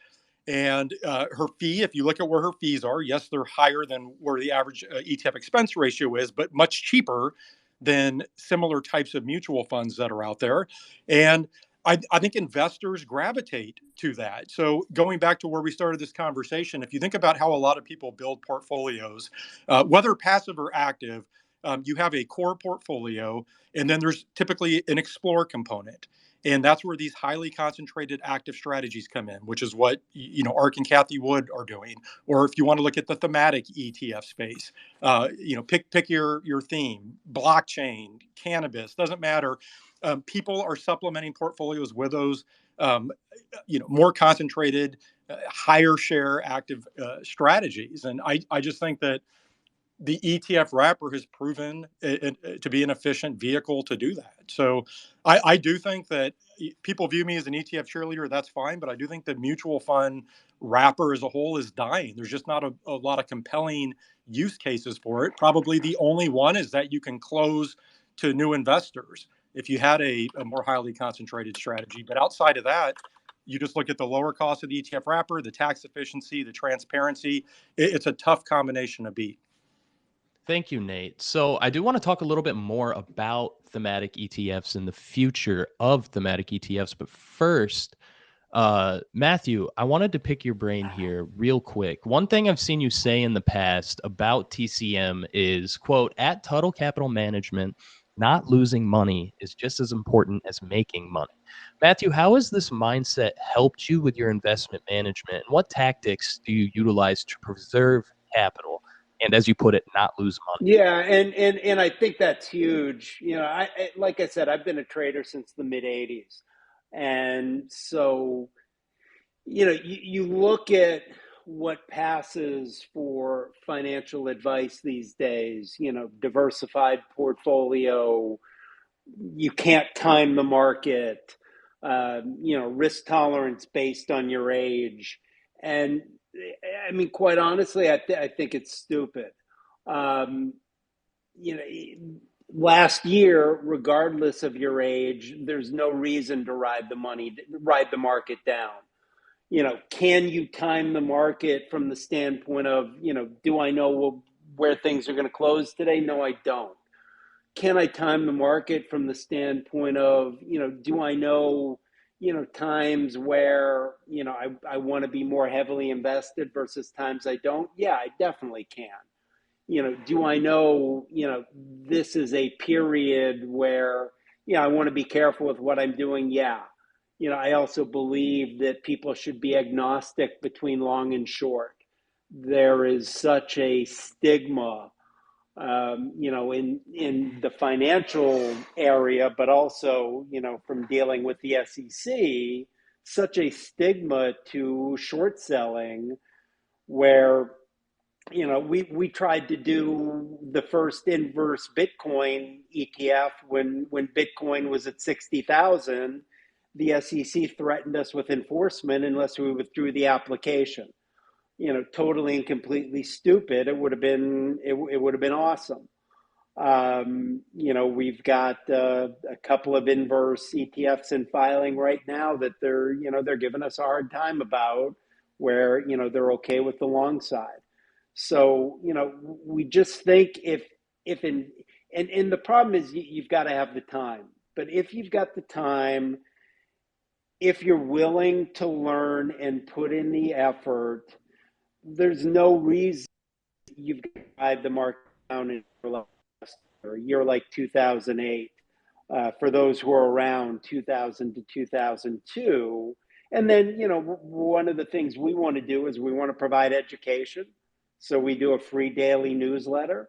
And her fee, if you look at where her fees are, yes, they're higher than where the average ETF expense ratio is, but much cheaper than similar types of mutual funds that are out there. And I think investors gravitate to that. So going back to where we started this conversation, if you think about how a lot of people build portfolios, whether passive or active, you have a core portfolio, and then there's typically an explore component. And that's where these highly concentrated active strategies come in, which is what Ark and Kathy Wood are doing. Or if you want to look at the thematic ETF space, pick your theme: blockchain, cannabis, doesn't matter. People are supplementing portfolios with those more concentrated, higher share active strategies. And I just think that the ETF wrapper has proven it to be an efficient vehicle to do that. So I do think that people view me as an ETF cheerleader. That's fine. But I do think the mutual fund wrapper as a whole is dying. There's just not a lot of compelling use cases for it. Probably the only one is that you can close to new investors if you had a more highly concentrated strategy. But outside of that, you just look at the lower cost of the ETF wrapper, the tax efficiency, the transparency. It's a tough combination to beat.
Thank you, Nate. So I do want to talk a little bit more about thematic ETFs and the future of thematic ETFs. But first, Matthew, I wanted to pick your brain here real quick. One thing I've seen you say in the past about TCM is, quote, at Tuttle Capital Management, not losing money is just as important as making money. Matthew, how has this mindset helped you with your investment management? And what tactics do you utilize to preserve capital? And as you put it, not lose money.
Yeah, and I think that's huge. Like I said, I've been a trader since the mid '80s, and so you look at what passes for financial advice these days. Diversified portfolio. You can't time the market. Risk tolerance based on your age, and I mean, quite honestly, I think it's stupid. Um, Last year, regardless of your age, there's no reason to ride the market down. Can you time the market from the standpoint of, do I know where things are going to close today? No, I don't. Can I time the market from the standpoint of, do I know, times where, I want to be more heavily invested versus times I don't? Yeah, I definitely can. Do I know, this is a period where, I want to be careful with what I'm doing? Yeah. I also believe that people should be agnostic between long and short. There is such a stigma, in the financial area, but also, from dealing with the SEC, such a stigma to short selling where we tried to do the first inverse Bitcoin ETF when Bitcoin was at 60,000. The SEC threatened us with enforcement unless we withdrew the application. Totally and completely stupid. It would have been awesome. We've got a couple of inverse ETFs in filing right now that they're giving us a hard time about, where they're okay with the long side. So, we just think and the problem is you've got to have the time. But if you've got the time, if you're willing to learn and put in the effort, there's no reason you've got to ride the market down in a year like 2008. For those who are around 2000 to 2002. And then, one of the things we want to do is we want to provide education. So we do a free daily newsletter.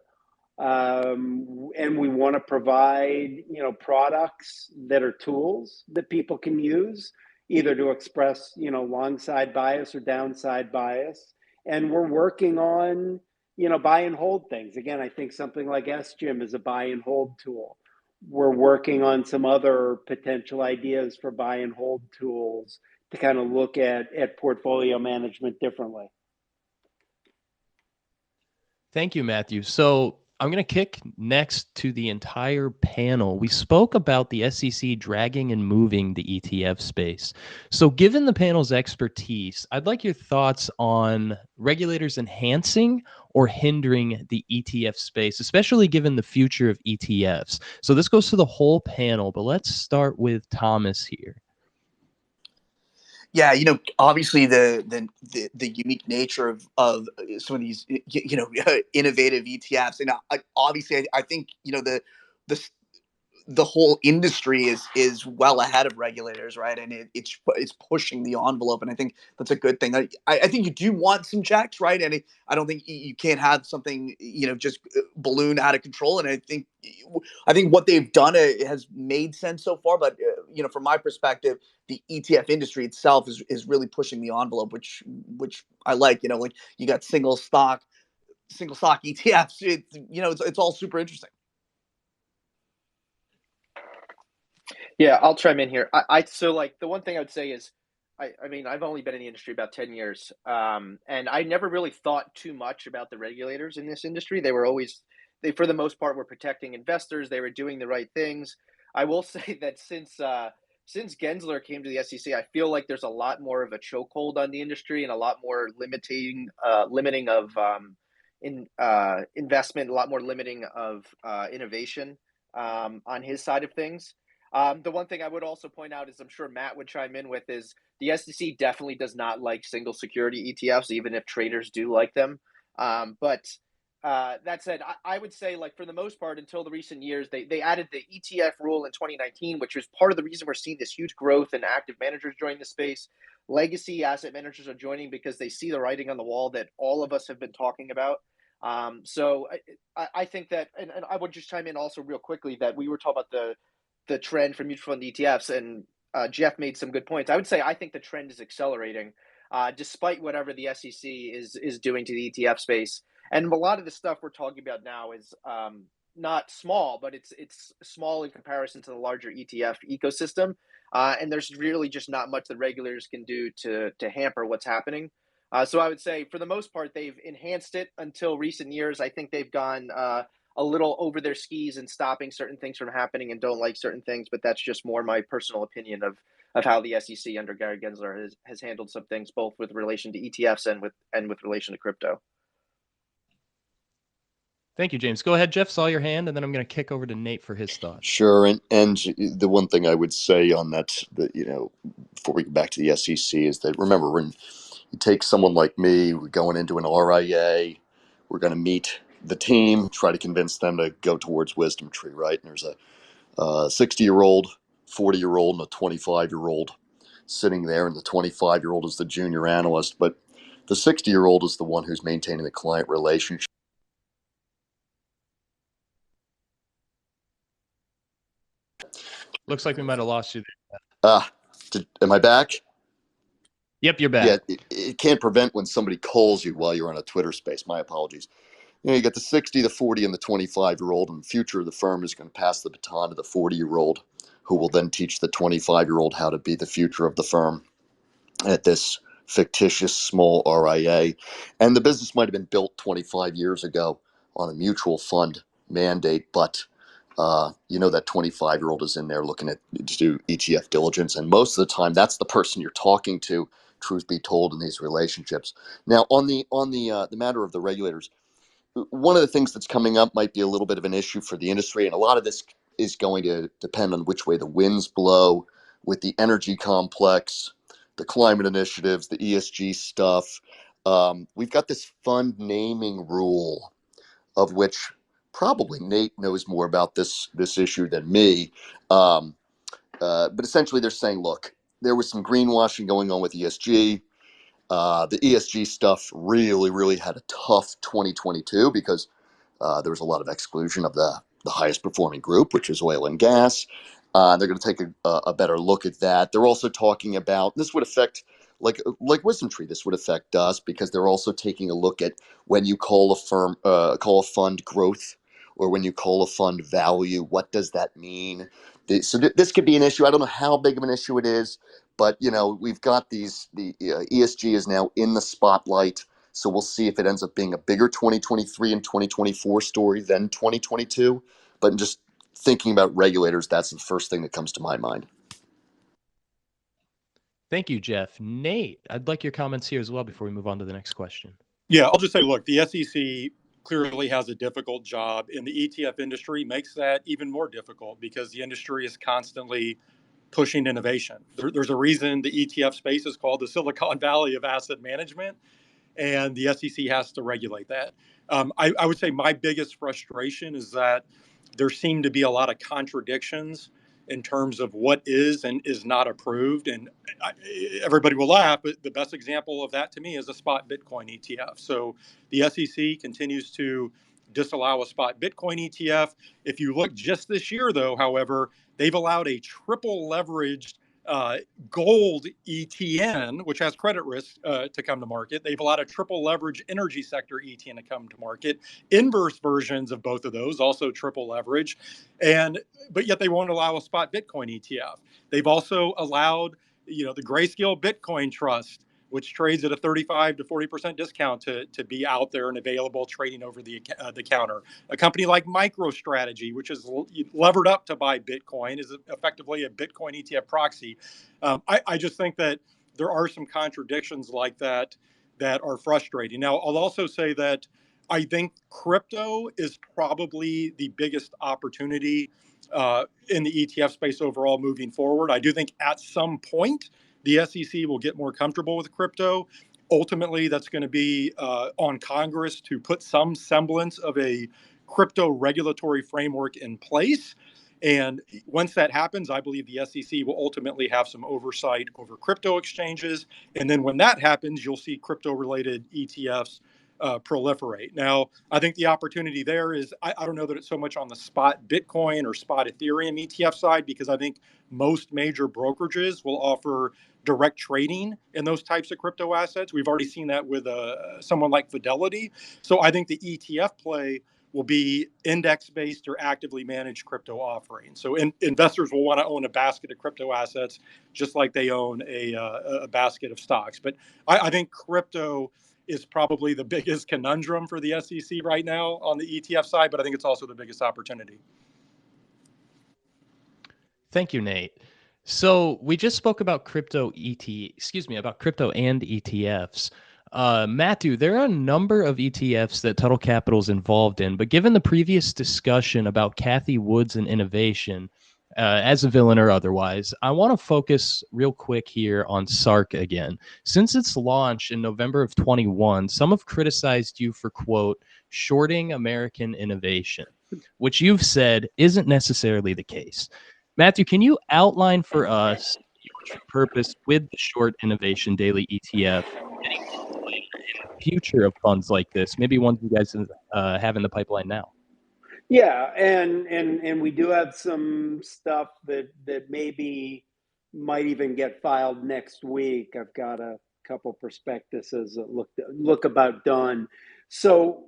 And we want to provide, products that are tools that people can use, either to express, long side bias or downside bias. And we're working on, buy and hold things. Again, I think something like SGIM is a buy and hold tool. We're working on some other potential ideas for buy and hold tools to kind of look at portfolio management differently.
Thank you, Matthew. So I'm going to kick next to the entire panel. We spoke about the SEC dragging and moving the ETF space. So given the panel's expertise, I'd like your thoughts on regulators enhancing or hindering the ETF space, especially given the future of ETFs. So this goes to the whole panel, but let's start with Thomas here.
Yeah, obviously the unique nature of some of these innovative ETFs, and obviously I think the the whole industry is well ahead of regulators, right? And it's pushing the envelope, and I think that's a good thing. I think you do want some checks, right? And I don't think you can't have something just balloon out of control. And I think what they've done has made sense so far. But from my perspective, the ETF industry itself is really pushing the envelope, which I like. Like you got single stock ETFs. It's all super interesting.
Yeah, I'll chime in here. So like the one thing I would say is, I mean, I've only been in the industry about 10 years, and I never really thought too much about the regulators in this industry. They for the most part were protecting investors. They were doing the right things. I will say that since Gensler came to the SEC, I feel like there's a lot more of a chokehold on the industry and a lot more limiting of investment, a lot more limiting of innovation on his side of things. The one thing I would also point out is, I'm sure Matt would chime in with, is the SEC definitely does not like single security ETFs, even if traders do like them. But that said, I would say, like, for the most part, until the recent years, they added the ETF rule in 2019, which was part of the reason we're seeing this huge growth in active managers joining the space. Legacy asset managers are joining because they see the writing on the wall that all of us have been talking about. So I think that, and I would just chime in also real quickly, that we were talking about the trend for mutual fund ETFs, and Jeff made some good points. I would say I think the trend is accelerating, despite whatever the SEC is doing to the ETF space. And a lot of the stuff we're talking about now is not small, but it's small in comparison to the larger ETF ecosystem. And there's really just not much the regulators can do to hamper what's happening. So I would say, for the most part, they've enhanced it until recent years. I think they've gone a little over their skis and stopping certain things from happening and don't like certain things, but that's just more my personal opinion of how the SEC under Gary Gensler has handled some things, both with relation to ETFs and with relation to crypto.
Thank you, James. Go ahead, Jeff. Saw your hand, and then I'm going to kick over to Nate for his thoughts.
Sure, and the one thing I would say on that, before we get back to the SEC, is that, remember, when you take someone like me, we're going into an RIA, we're going to meet the team, try to convince them to go towards Wisdom Tree, right? And there's a 60-year-old, 40-year-old, and a 25-year-old sitting there, and the 25-year-old is the junior analyst, but the 60-year-old is the one who's maintaining the client relationship.
Looks like we might have lost you there.
Am I back?
Yep, you're back.
Yeah, it can't prevent when somebody calls you while you're on a Twitter space. My apologies. You got the 60, the 40, and the 25-year-old, and the future of the firm is going to pass the baton to the 40-year-old, who will then teach the 25-year-old how to be the future of the firm at this fictitious small RIA. And the business might have been built 25 years ago on a mutual fund mandate, but that 25-year-old is in there looking to do ETF diligence, and most of the time that's the person you're talking to, truth be told, in these relationships. Now, on the matter of the regulators, one of the things that's coming up might be a little bit of an issue for the industry, and a lot of this is going to depend on which way the winds blow with the energy complex, the climate initiatives, the ESG stuff. We've got this fund naming rule, of which probably Nate knows more about this issue than me. But essentially they're saying, look, there was some greenwashing going on with ESG. The ESG stuff really, really had a tough 2022 because there was a lot of exclusion of the highest performing group, which is oil and gas. They're going to take a better look at that. They're also talking about, this would affect, like Wisdom Tree, this would affect us because they're also taking a look at when you call a fund growth, or when you call a fund value, what does that mean? So this could be an issue. I don't know how big of an issue it is, but we've got the ESG is now in the spotlight. So we'll see if it ends up being a bigger 2023 and 2024 story than 2022. But just thinking about regulators, that's the first thing that comes to my mind.
Thank you, Jeff. Nate, I'd like your comments here as well before we move on to the next question.
Yeah, I'll just say, look, the SEC clearly has a difficult job, and the ETF industry makes that even more difficult because the industry is constantly pushing innovation. There's a reason the ETF space is called the Silicon Valley of asset management, and the SEC has to regulate that. I would say my biggest frustration is that there seem to be a lot of contradictions in terms of what is and is not approved. And everybody will laugh, but the best example of that to me is a spot Bitcoin ETF. So the SEC continues to disallow a spot Bitcoin ETF. If you look just this year, though, however, they've allowed a triple leveraged gold ETN, which has credit risk, to come to market. They've allowed a triple leverage energy sector ETN to come to market. Inverse versions of both of those, also triple leverage, but yet they won't allow a spot Bitcoin ETF. They've also allowed, the Grayscale Bitcoin Trust, which trades at a 35 to 40% discount to be out there and available trading over the counter. A company like MicroStrategy, which is levered up to buy Bitcoin, is effectively a Bitcoin ETF proxy. I just think that there are some contradictions like that are frustrating. Now, I'll also say that I think crypto is probably the biggest opportunity in the ETF space overall moving forward. I do think at some point the SEC will get more comfortable with crypto. Ultimately, that's going to be on Congress to put some semblance of a crypto regulatory framework in place. And once that happens, I believe the SEC will ultimately have some oversight over crypto exchanges. And then when that happens, you'll see crypto-related ETFs proliferate. Now, I think the opportunity there is, I don't know that it's so much on the spot Bitcoin or spot Ethereum ETF side, because I think most major brokerages will offer direct trading in those types of crypto assets. We've already seen that with someone like Fidelity. So I think the ETF play will be index-based or actively managed crypto offerings. So investors will want to own a basket of crypto assets just like they own a basket of stocks. But I think crypto is probably the biggest conundrum for the SEC right now on the ETF side, but I think it's also the biggest opportunity.
Thank you, Nate. So we just spoke about crypto and ETFs. Matthew, there are a number of ETFs that Tuttle Capital is involved in, but given the previous discussion about Cathie Woods and innovation, as a villain or otherwise, I want to focus real quick here on SARK again. Since its launch in November of 21, some have criticized you for, quote, shorting American innovation, which you've said isn't necessarily the case. Matthew, can you outline for us your true purpose with the short innovation daily ETF, future of funds like this, maybe ones you guys have in the pipeline now?
Yeah, and we do have some stuff that maybe might even get filed next week. I've got a couple prospectuses that look about done. So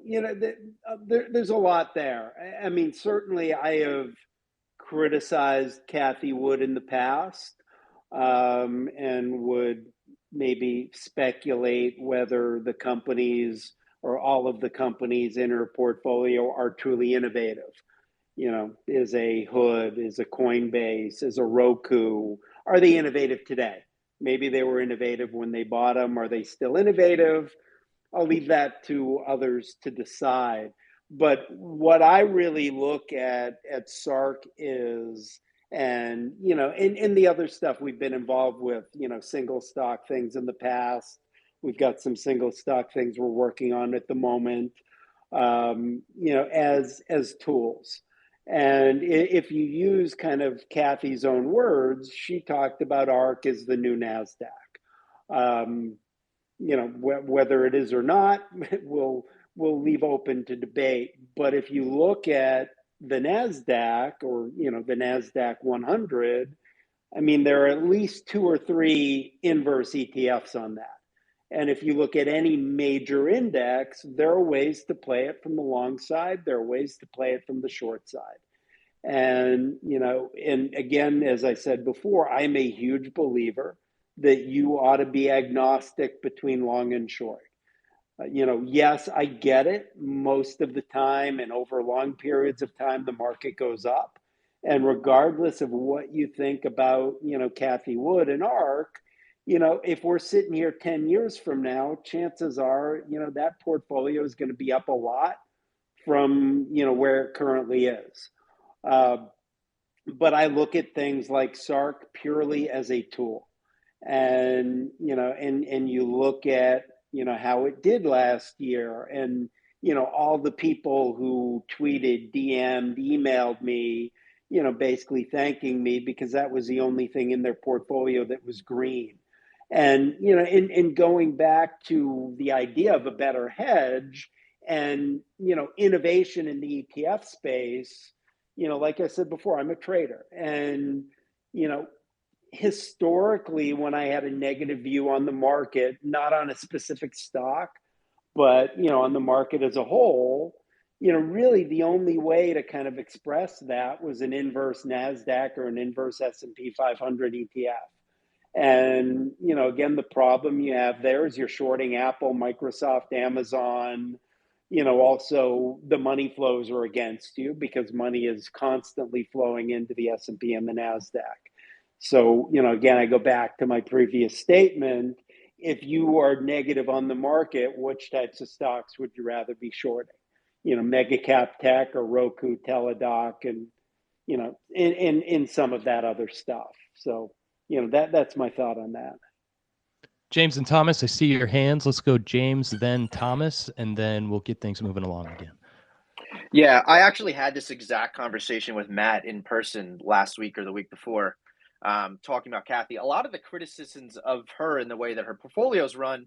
there's a lot there. I mean, certainly I have criticized Cathie Wood in the past, and would maybe speculate whether the companies or all of the companies in her portfolio are truly innovative. Is a Hood, is a Coinbase, is a Roku, are they innovative today? Maybe they were innovative when they bought them. Are they still innovative? I'll leave that to others to decide. But what I really look at SARK is, and in the other stuff we've been involved with, single stock things in the past. We've got some single stock things we're working on at the moment, as tools. And if you use kind of Cathie's own words, she talked about ARK as the new NASDAQ. Whether it is or not, we'll leave open to debate. But if you look at the NASDAQ or, the NASDAQ 100, I mean, there are at least 2 or 3 inverse ETFs on that. And if you look at any major index, there are ways to play it from the long side. There are ways to play it from the short side. And, and again, as I said before, I'm a huge believer that you ought to be agnostic between long and short. Yes, I get it. Most of the time and over long periods of time, the market goes up. And regardless of what you think about, Cathie Wood and ARK, if we're sitting here 10 years from now, chances are, that portfolio is going to be up a lot from, where it currently is. But I look at things like SARK purely as a tool. And, and you look at, how it did last year and, all the people who tweeted, DM'd, emailed me, basically thanking me because that was the only thing in their portfolio that was green. And, in going back to the idea of a better hedge and, innovation in the ETF space, like I said before, I'm a trader. And, historically, when I had a negative view on the market, not on a specific stock, but on the market as a whole, really the only way to kind of express that was an inverse Nasdaq or an inverse S&P 500 ETF. And again, the problem you have there is you're shorting Apple, Microsoft, Amazon. Also the money flows are against you because money is constantly flowing into the S&P and the Nasdaq. So again, I go back to my previous statement. If you are negative on the market, which types of stocks would you rather be shorting? Mega cap tech or Roku, Teladoc, and in some of that other stuff. So that's my thought on that.
James and Thomas, I see your hands. Let's go James, then Thomas, and then we'll get things moving along again.
Yeah, I actually had this exact conversation with Matt in person last week or the week before, talking about Kathy. A lot of the criticisms of her and the way that her portfolios run,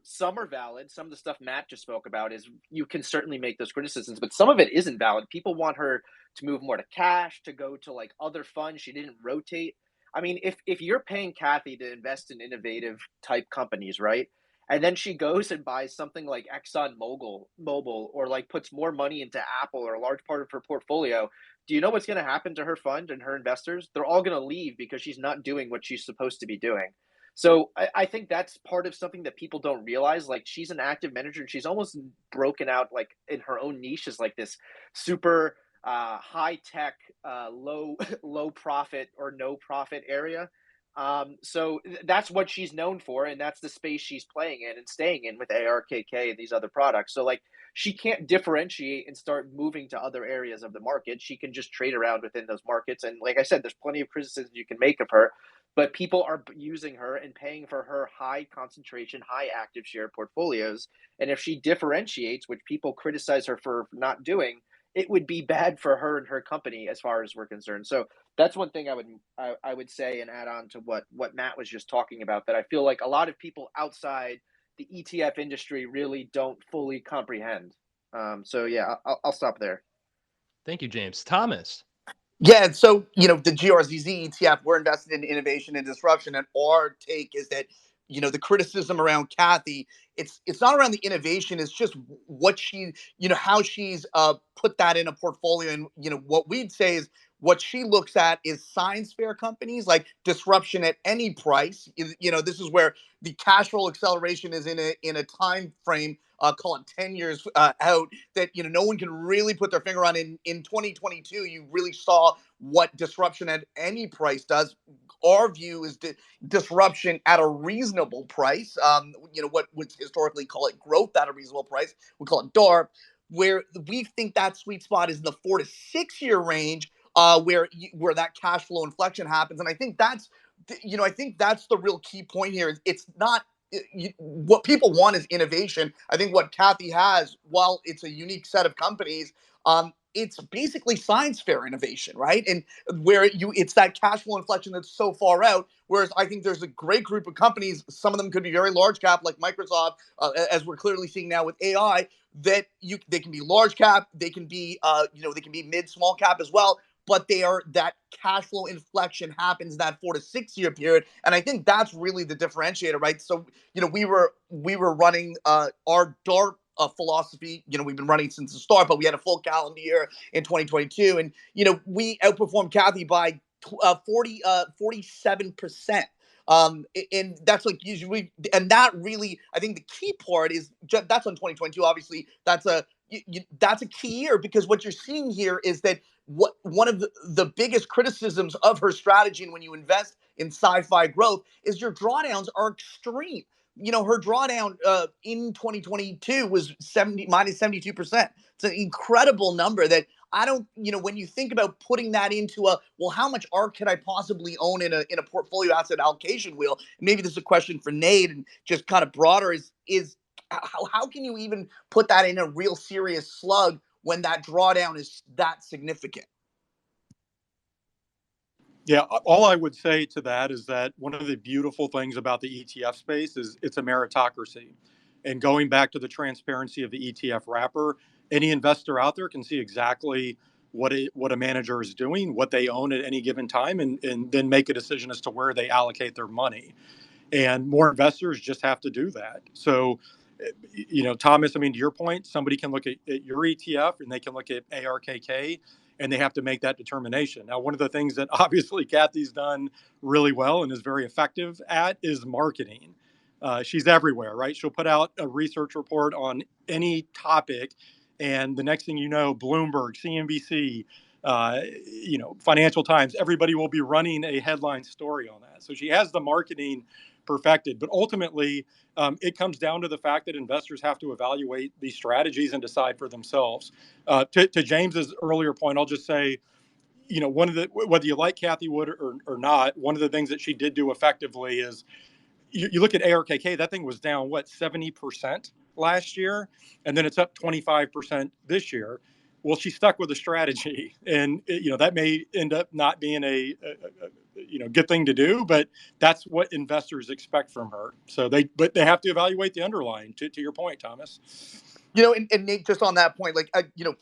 some are valid. Some of the stuff Matt just spoke about is you can certainly make those criticisms, but some of it isn't valid. People want her to move more to cash, to go to like other funds. She didn't rotate. I mean, if you're paying Kathy to invest in innovative type companies, right? And then she goes and buys something like Mobil, or like puts more money into Apple or a large part of her portfolio. Do you know what's going to happen to her fund and her investors? They're all going to leave because she's not doing what she's supposed to be doing. So I think that's part of something that people don't realize. Like, she's an active manager and she's almost broken out like in her own niche as like this super high tech, low profit or no profit area. So that's what she's known for, and that's the space she's playing in and staying in with ARKK and these other products. So like, she can't differentiate and start moving to other areas of the market. She can just trade around within those markets. And like I said, there's plenty of criticism you can make of her, but people are using her and paying for her high concentration, high active share portfolios. And if she differentiates, which people criticize her for not doing, it would be bad for her and her company as far as we're concerned. So that's one thing I would say and add on to what Matt was just talking about, that I feel like a lot of people outside the ETF industry really don't fully comprehend. So yeah, I'll stop there.
Thank you, James. Thomas.
Yeah, and so the GRZZ ETF, we're invested in innovation and disruption, and our take is that the criticism around Kathy, it's not around the innovation, it's just what she how she's put that in a portfolio. And what we'd say is what she looks at is science fair companies, like disruption at any price. This is where the cash flow acceleration is in a time frame, call it 10 years out, that no one can really put their finger on. In 2022, you really saw what disruption at any price does. Our view is disruption at a reasonable price. What would historically call it growth at a reasonable price, we call it DARP, where we think that sweet spot is in the 4 to 6 year range, where that cash flow inflection happens. And I think that's the real key point here. It's not what people want is innovation. I think what Kathy has, while it's a unique set of companies, it's basically science fair innovation, right? And where it's that cash flow inflection that's so far out. Whereas I think there's a great group of companies, some of them could be very large cap, like Microsoft, as we're clearly seeing now with AI, that they can be large cap, they can be they can be mid small cap as well. But that cash flow inflection happens in that 4 to 6 year period, and I think that's really the differentiator, right? So we were running our DART philosophy. We've been running since the start, but we had a full calendar year in 2022, and we outperformed Kathy by 47%. And that's like usually, and that really, I think the key part is that's on 2022. Obviously, that's a key year, because what you're seeing here is that one of the biggest criticisms of her strategy, and when you invest in sci-fi growth, is your drawdowns are extreme. Her drawdown in 2022 was minus 72%. It's an incredible number that I don't, when you think about putting that into how much ARK could I possibly own in a portfolio asset allocation wheel? Maybe this is a question for Nate, and just kind of broader, is how can you even put that in a real serious slug when that drawdown is that significant?
Yeah, all I would say to that is that one of the beautiful things about the ETF space is it's a meritocracy. And going back to the transparency of the ETF wrapper, any investor out there can see exactly what a manager is doing, what they own at any given time, and then make a decision as to where they allocate their money. And more investors just have to do that. So, Thomas, I mean, to your point, somebody can look at your ETF and they can look at ARKK and they have to make that determination. Now, one of the things that obviously Kathy's done really well and is very effective at is marketing. She's everywhere, right? She'll put out a research report on any topic, and the next thing you know, Bloomberg, CNBC, Financial Times, everybody will be running a headline story on that. So she has the marketing perfected. But ultimately, it comes down to the fact that investors have to evaluate these strategies and decide for themselves. To James's earlier point, I'll just say, one of the, whether you like Kathy Wood or not, one of the things that she did do effectively is you look at ARKK, that thing was down, 70% last year, and then it's up 25% this year. Well, she stuck with a strategy, and that may end up not being a good thing to do, but that's what investors expect from her. So they have to evaluate the underlying. To your point, Thomas.
And Nate, just on that point,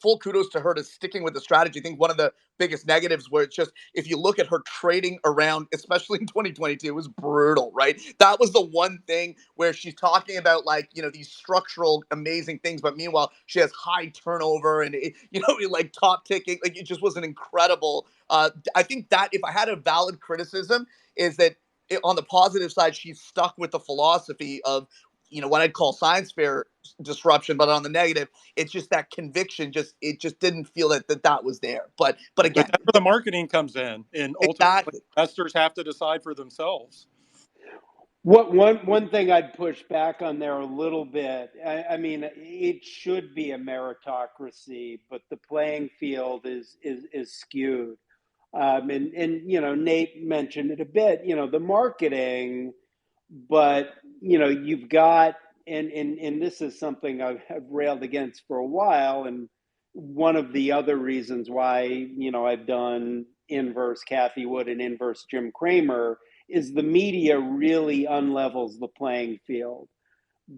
full kudos to her to sticking with the strategy. I think one of the biggest negatives where it's just, if you look at her trading around, especially in 2022, it was brutal, right? That was the one thing where she's talking about these structural amazing things, but meanwhile, she has high turnover and, top ticking. It just was an incredible. I think that if I had a valid criticism is that on the positive side, she's stuck with the philosophy of, what I'd call science fair disruption, but on the negative, it's just that conviction. It just didn't feel that was there. But again,
that's where the marketing comes in, and ultimately,
exactly,
investors have to decide for themselves.
One thing I'd push back on there a little bit. I mean, it should be a meritocracy, but the playing field is skewed. And Nate mentioned it a bit. The marketing. But you've got, and this is something I've railed against for a while, and one of the other reasons why I've done inverse Kathy Wood and inverse Jim Cramer is the media really unlevels the playing field,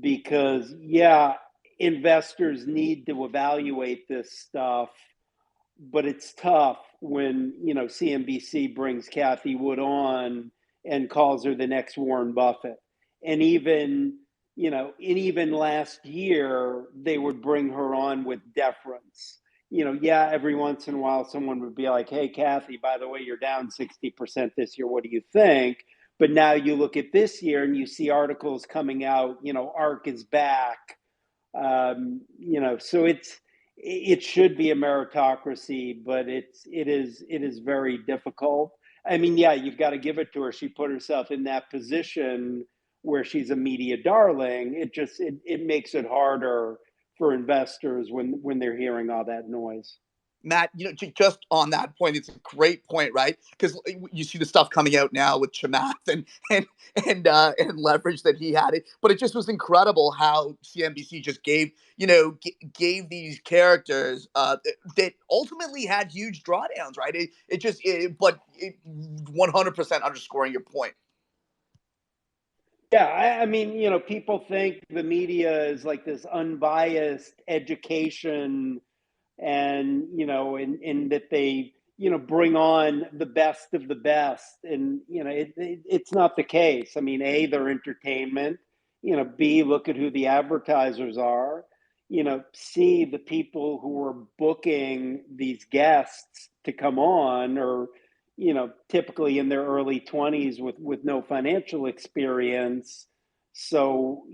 because investors need to evaluate this stuff, but it's tough when CNBC brings Kathy Wood on and calls her the next Warren Buffett. And even last year, they would bring her on with deference. Every once in a while, someone would be like, hey, Kathy, by the way, you're down 60% this year. What do you think? But now you look at this year and you see articles coming out, ARK is back. So it should be a meritocracy, but it is very difficult. I mean, you've got to give it to her. She put herself in that position where she's a media darling. It makes it harder for investors when they're hearing all that noise.
Matt, just on that point, it's a great point, right? Because you see the stuff coming out now with Chamath and leverage that he had it, but it just was incredible how CNBC just gave these characters that ultimately had huge drawdowns, right? But 100% underscoring your point.
Yeah, I mean, people think the media is like this unbiased education, and in that they bring on the best of the best, and it's not the case. I mean, A, they're entertainment, B, look at who the advertisers are, C, the people who are booking these guests to come on or typically in their early 20s with no financial experience. So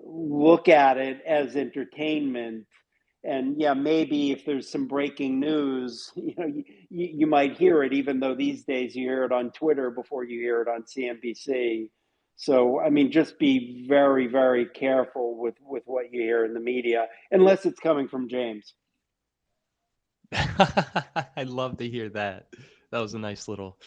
look at it as entertainment. And maybe if there's some breaking news, you might hear it, even though these days you hear it on Twitter before you hear it on CNBC. So, I mean, just be very, very careful with what you hear in the media, unless it's coming from James.
I'd love to hear that. That was a nice little.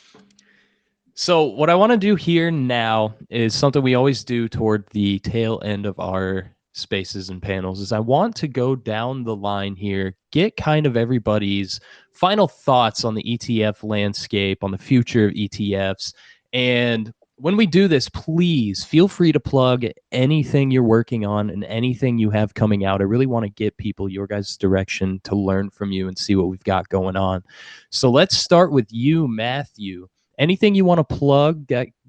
So what I want to do here now is something we always do toward the tail end of our spaces and panels is I want to go down the line here, get kind of everybody's final thoughts on the ETF landscape, on the future of ETFs. And when we do this, please feel free to plug anything you're working on and anything you have coming out. I really want to get people your guys' direction to learn from you and see what we've got going on. So let's start with you, Matthew. Anything you want to plug,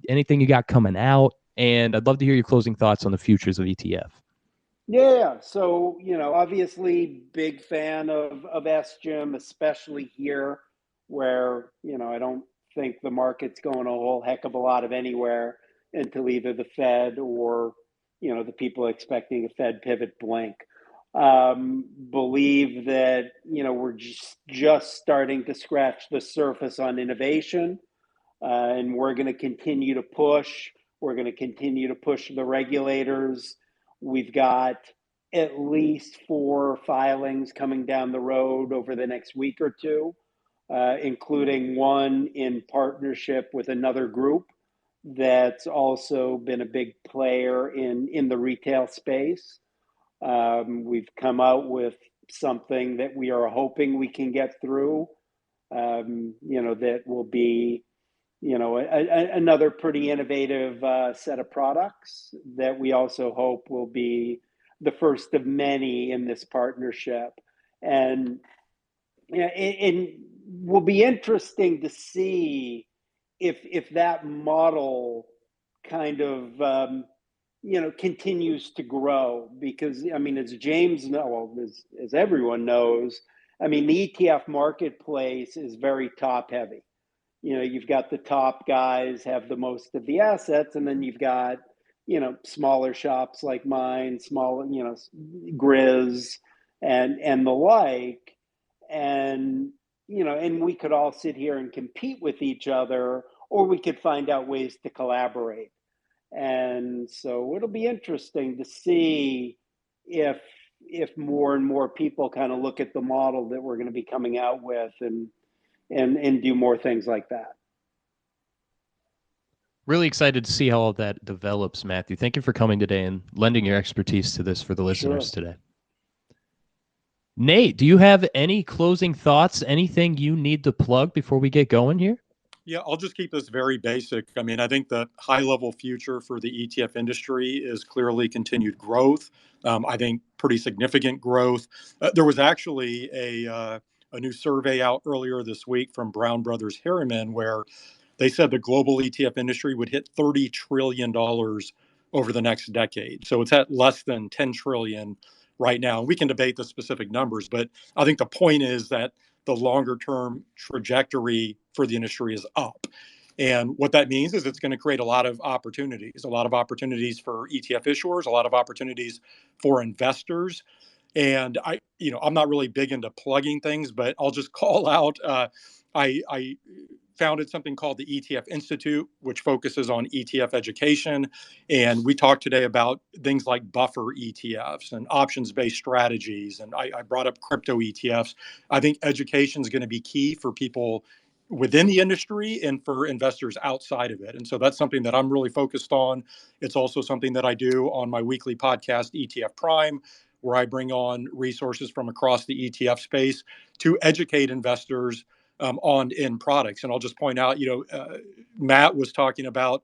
anything you got coming out? And I'd love to hear your closing thoughts on the futures of ETF.
Yeah, so obviously big fan of SGIM, especially here, where I don't think the market's going a whole heck of a lot of anywhere until either the Fed or the people expecting a Fed pivot blink. Believe that we're just starting to scratch the surface on innovation, and we're going to continue to push. We're going to continue to push the regulators. We've got at least 4 filings coming down the road over the next week or two, including one in partnership with another group that's also been a big player in the retail space. We've come out with something that we are hoping we can get through, that will be another pretty innovative set of products that we also hope will be the first of many in this partnership. And it will be interesting to see if that model kind of continues to grow, because as James as everyone knows, the ETF marketplace is very top heavy. You've got the top guys have the most of the assets, and then you've got, smaller shops like mine, small, Grizz and the like. And, and we could all sit here and compete with each other, or we could find out ways to collaborate. And so it'll be interesting to see if more and more people kind of look at the model that we're going to be coming out with and do more things like that.
Really excited to see how all that develops, Matthew. Thank you for coming today and lending your expertise to this for the listeners today. Nate, do you have any closing thoughts, anything you need to plug before we get going here?
Yeah, I'll just keep this very basic. I think the high-level future for the ETF industry is clearly continued growth. I think pretty significant growth. There was actually a new survey out earlier this week from Brown Brothers Harriman where they said the global ETF industry would hit $30 trillion over the next decade. So it's at less than $10 trillion right now. We can debate the specific numbers, but I think the point is that the longer term trajectory for the industry is up. And what that means is it's going to create a lot of opportunities for ETF issuers, a lot of opportunities for investors. And I'm not really big into plugging things, but I'll just call out, I founded something called the ETF Institute, which focuses on ETF education. And we talked today about things like buffer ETFs and options-based strategies. And I brought up crypto ETFs. I think education is going to be key for people within the industry and for investors outside of it. And so that's something that I'm really focused on. It's also something that I do on my weekly podcast, ETF Prime, where I bring on resources from across the ETF space to educate investors on end products. And I'll just point out, Matt was talking about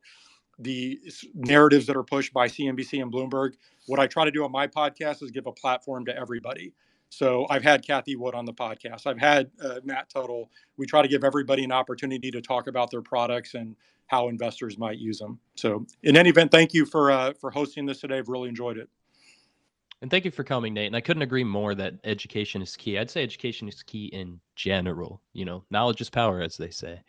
the narratives that are pushed by CNBC and Bloomberg. What I try to do on my podcast is give a platform to everybody. So I've had Kathy Wood on the podcast. I've had Matt Tuttle. We try to give everybody an opportunity to talk about their products and how investors might use them. So in any event, thank you for hosting this today. I've really enjoyed it.
And thank you for coming, Nate. And I couldn't agree more that education is key. I'd say education is key in general. Knowledge is power, as they say.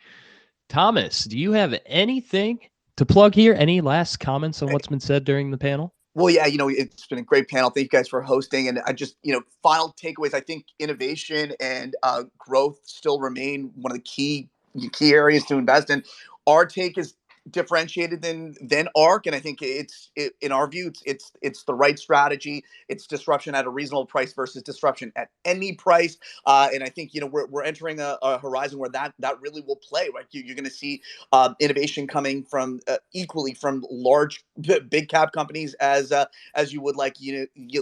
Thomas, do you have anything to plug here? Any last comments on what's been said during the panel?
Well, yeah, it's been a great panel. Thank you guys for hosting. And I just, final takeaways. I think innovation and growth still remain one of the key areas to invest in. Our take is differentiated than ARC, and I think in our view it's the right strategy. It's disruption at a reasonable price versus disruption at any price, and I think we're entering a horizon where that really will play. Right, you're going to see innovation coming from equally from large big cap companies as you would like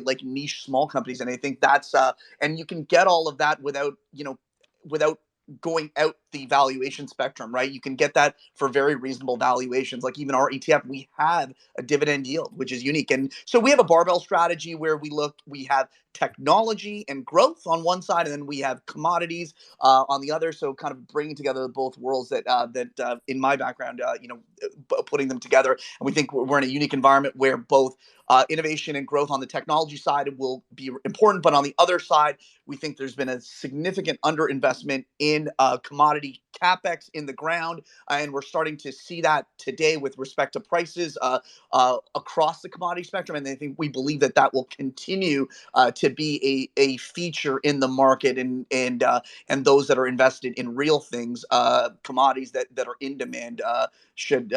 like niche small companies, and I think that's and you can get all of that without going out the valuation spectrum, right? You can get that for very reasonable valuations. Like even our ETF, we have a dividend yield, which is unique. And so we have a barbell strategy where we have technology and growth on one side, and then we have commodities on the other. So kind of bringing together both worlds that in my background, putting them together. And we think we're in a unique environment where both innovation and growth on the technology side will be important, but on the other side, we think there's been a significant underinvestment in commodity capex in the ground, and we're starting to see that today with respect to prices across the commodity spectrum. And I think we believe that will continue to be a feature in the market, and those that are invested in real things, commodities that are in demand, should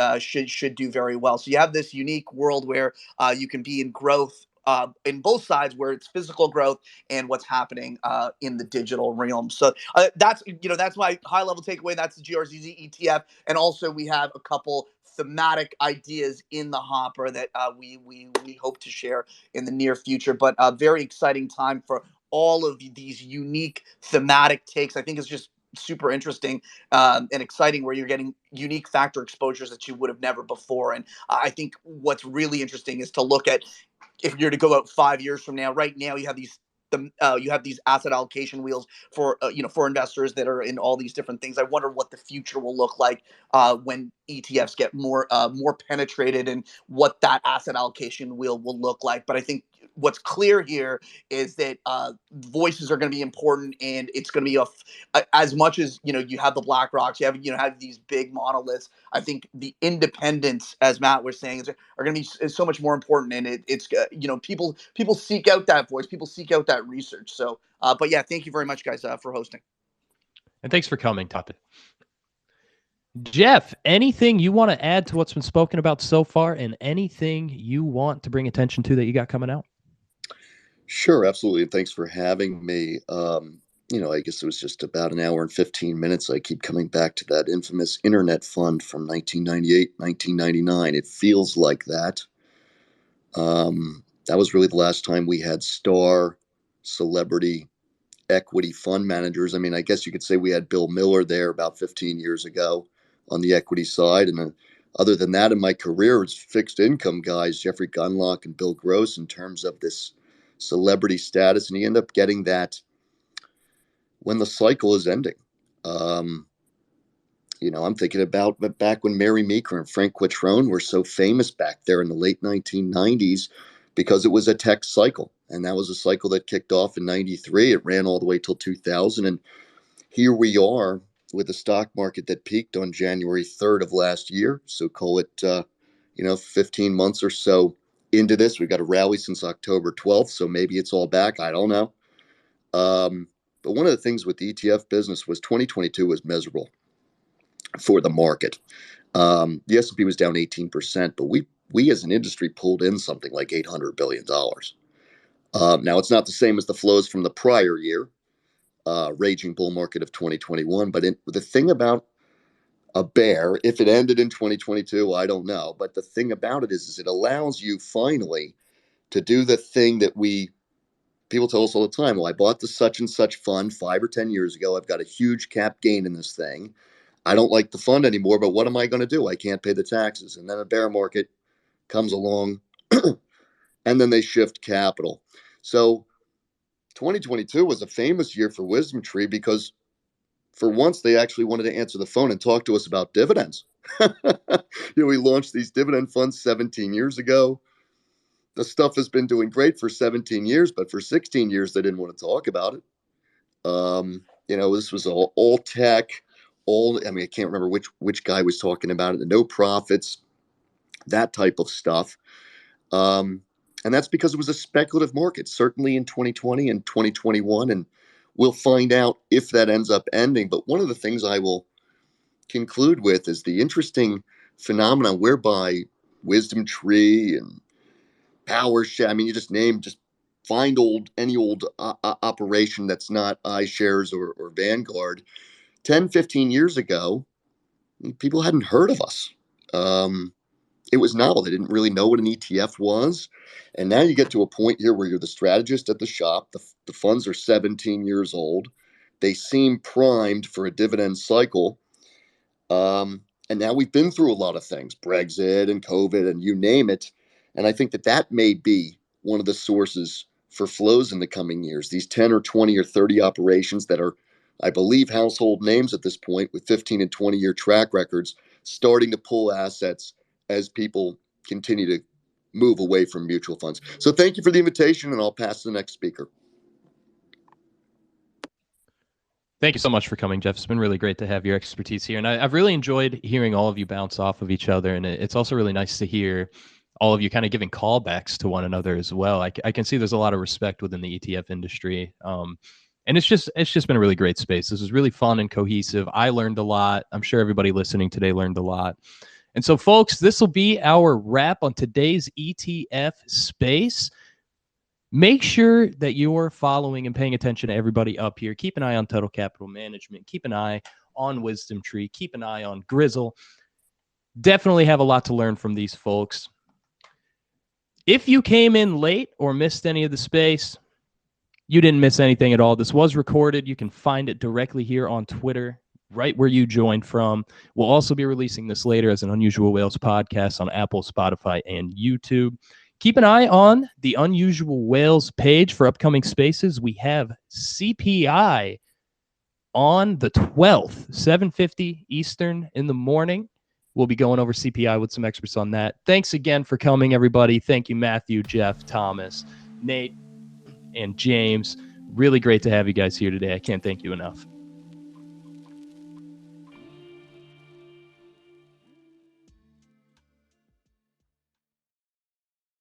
do very well. So you have this unique world where you can be in growth in both sides, where it's physical growth and what's happening in the digital realm. So that's my high level takeaway. That's the GRZZ ETF, and also we have a couple thematic ideas in the hopper that we hope to share in the near future. But a very exciting time for all of these unique thematic takes. I think it's just super interesting and exciting, where you're getting unique factor exposures that you would have never before. And I think what's really interesting is to look at, if you're to go out 5 years from now. Right now you have these asset allocation wheels for for investors that are in all these different things. I wonder what the future will look like when ETFs get more penetrated, and what that asset allocation wheel will look like. But I think what's clear here is that voices are going to be important, and it's going to be as much as you have the Black Rocks, you have these big monoliths. I think the independents, as Matt was saying, are going to be so much more important, and it's people seek out that voice, people seek out that research. So, but yeah, thank you very much, guys, for hosting.
And thanks for coming, Tape. Jeff, anything you want to add to what's been spoken about so far, and anything you want to bring attention to that you got coming out?
Sure, absolutely. Thanks for having me. I guess it was just about an hour and 15 minutes. I keep coming back to that infamous internet fund from 1998, 1999. It feels like that. That was really the last time we had star celebrity equity fund managers. I mean, I guess you could say we had Bill Miller there about 15 years ago on the equity side. And other than that, in my career, it's fixed income guys, Jeffrey Gunlock and Bill Gross, in terms of this celebrity status. And you end up getting that when the cycle is ending. I'm thinking about back when Mary Meeker and Frank Quattrone were so famous back there in the late 1990s, because it was a tech cycle. And that was a cycle that kicked off in 93. It ran all the way till 2000. And here we are with a stock market that peaked on January 3rd of last year. So call it, 15 months or so into this. We've got a rally since October 12th. So maybe it's all back. I don't know. But one of the things with the ETF business was 2022 was miserable for the market. The S&P was down 18%, but we as an industry pulled in something like $800 billion. Now, it's not the same as the flows from the prior year, raging bull market of 2021. But the thing about a bear, if it ended in 2022, I don't know. But the thing about it is it allows you finally to do the thing that people tell us all the time. Well, I bought the such and such fund 5 or 10 years ago. I've got a huge cap gain in this thing. I don't like the fund anymore, but what am I going to do? I can't pay the taxes. And then a bear market comes along and then they shift capital. So 2022 was a famous year for Wisdom Tree, because for once they actually wanted to answer the phone and talk to us about dividends. We launched these dividend funds 17 years ago. The stuff has been doing great for 17 years, but for 16 years, they didn't want to talk about it. This was all tech. I can't remember which guy was talking about it, the no profits, that type of stuff. And that's because it was a speculative market, certainly in 2020 and 2021. And we'll find out if that ends up ending. But one of the things I will conclude with is the interesting phenomenon whereby Wisdom Tree and Power Share, I mean, you just find any old operation that's not iShares or Vanguard. 10, 15 years ago, people hadn't heard of us. It was novel. They didn't really know what an ETF was. And now you get to a point here where you're the strategist at the shop. The funds are 17 years old. They seem primed for a dividend cycle. And now we've been through a lot of things, Brexit and COVID and you name it. And I think that may be one of the sources for flows in the coming years. These 10 or 20 or 30 operations that are, I believe, household names at this point with 15 and 20-year track records starting to pull assets as people continue to move away from mutual funds. So thank you for the invitation, and I'll pass to the next speaker.
Thank you so much for coming, Jeff. It's been really great to have your expertise here. And I've really enjoyed hearing all of you bounce off of each other. And it's also really nice to hear all of you kind of giving callbacks to one another as well. I can see there's a lot of respect within the ETF industry. And it's just been a really great space. This is really fun and cohesive. I learned a lot. I'm sure everybody listening today learned a lot. And so, folks, this will be our wrap on today's ETF space. Make sure that you're following and paying attention to everybody up here. Keep an eye on Total Capital Management. Keep an eye on Wisdom Tree. Keep an eye on Grizzle. Definitely have a lot to learn from these folks. If you came in late or missed any of the space, you didn't miss anything at all. This was recorded. You can find it directly here on Twitter, right where you joined from. We'll also be releasing this later as an Unusual Whales podcast on Apple, Spotify, and YouTube. Keep an eye on the Unusual Whales page for upcoming spaces. We have CPI on the 12th, 7:50 Eastern in the morning. We'll be going over CPI with some experts on that. Thanks again for coming, everybody. Thank you, Matthew, Jeff, Thomas, Nate, and James. Really great to have you guys here today. I can't thank you enough.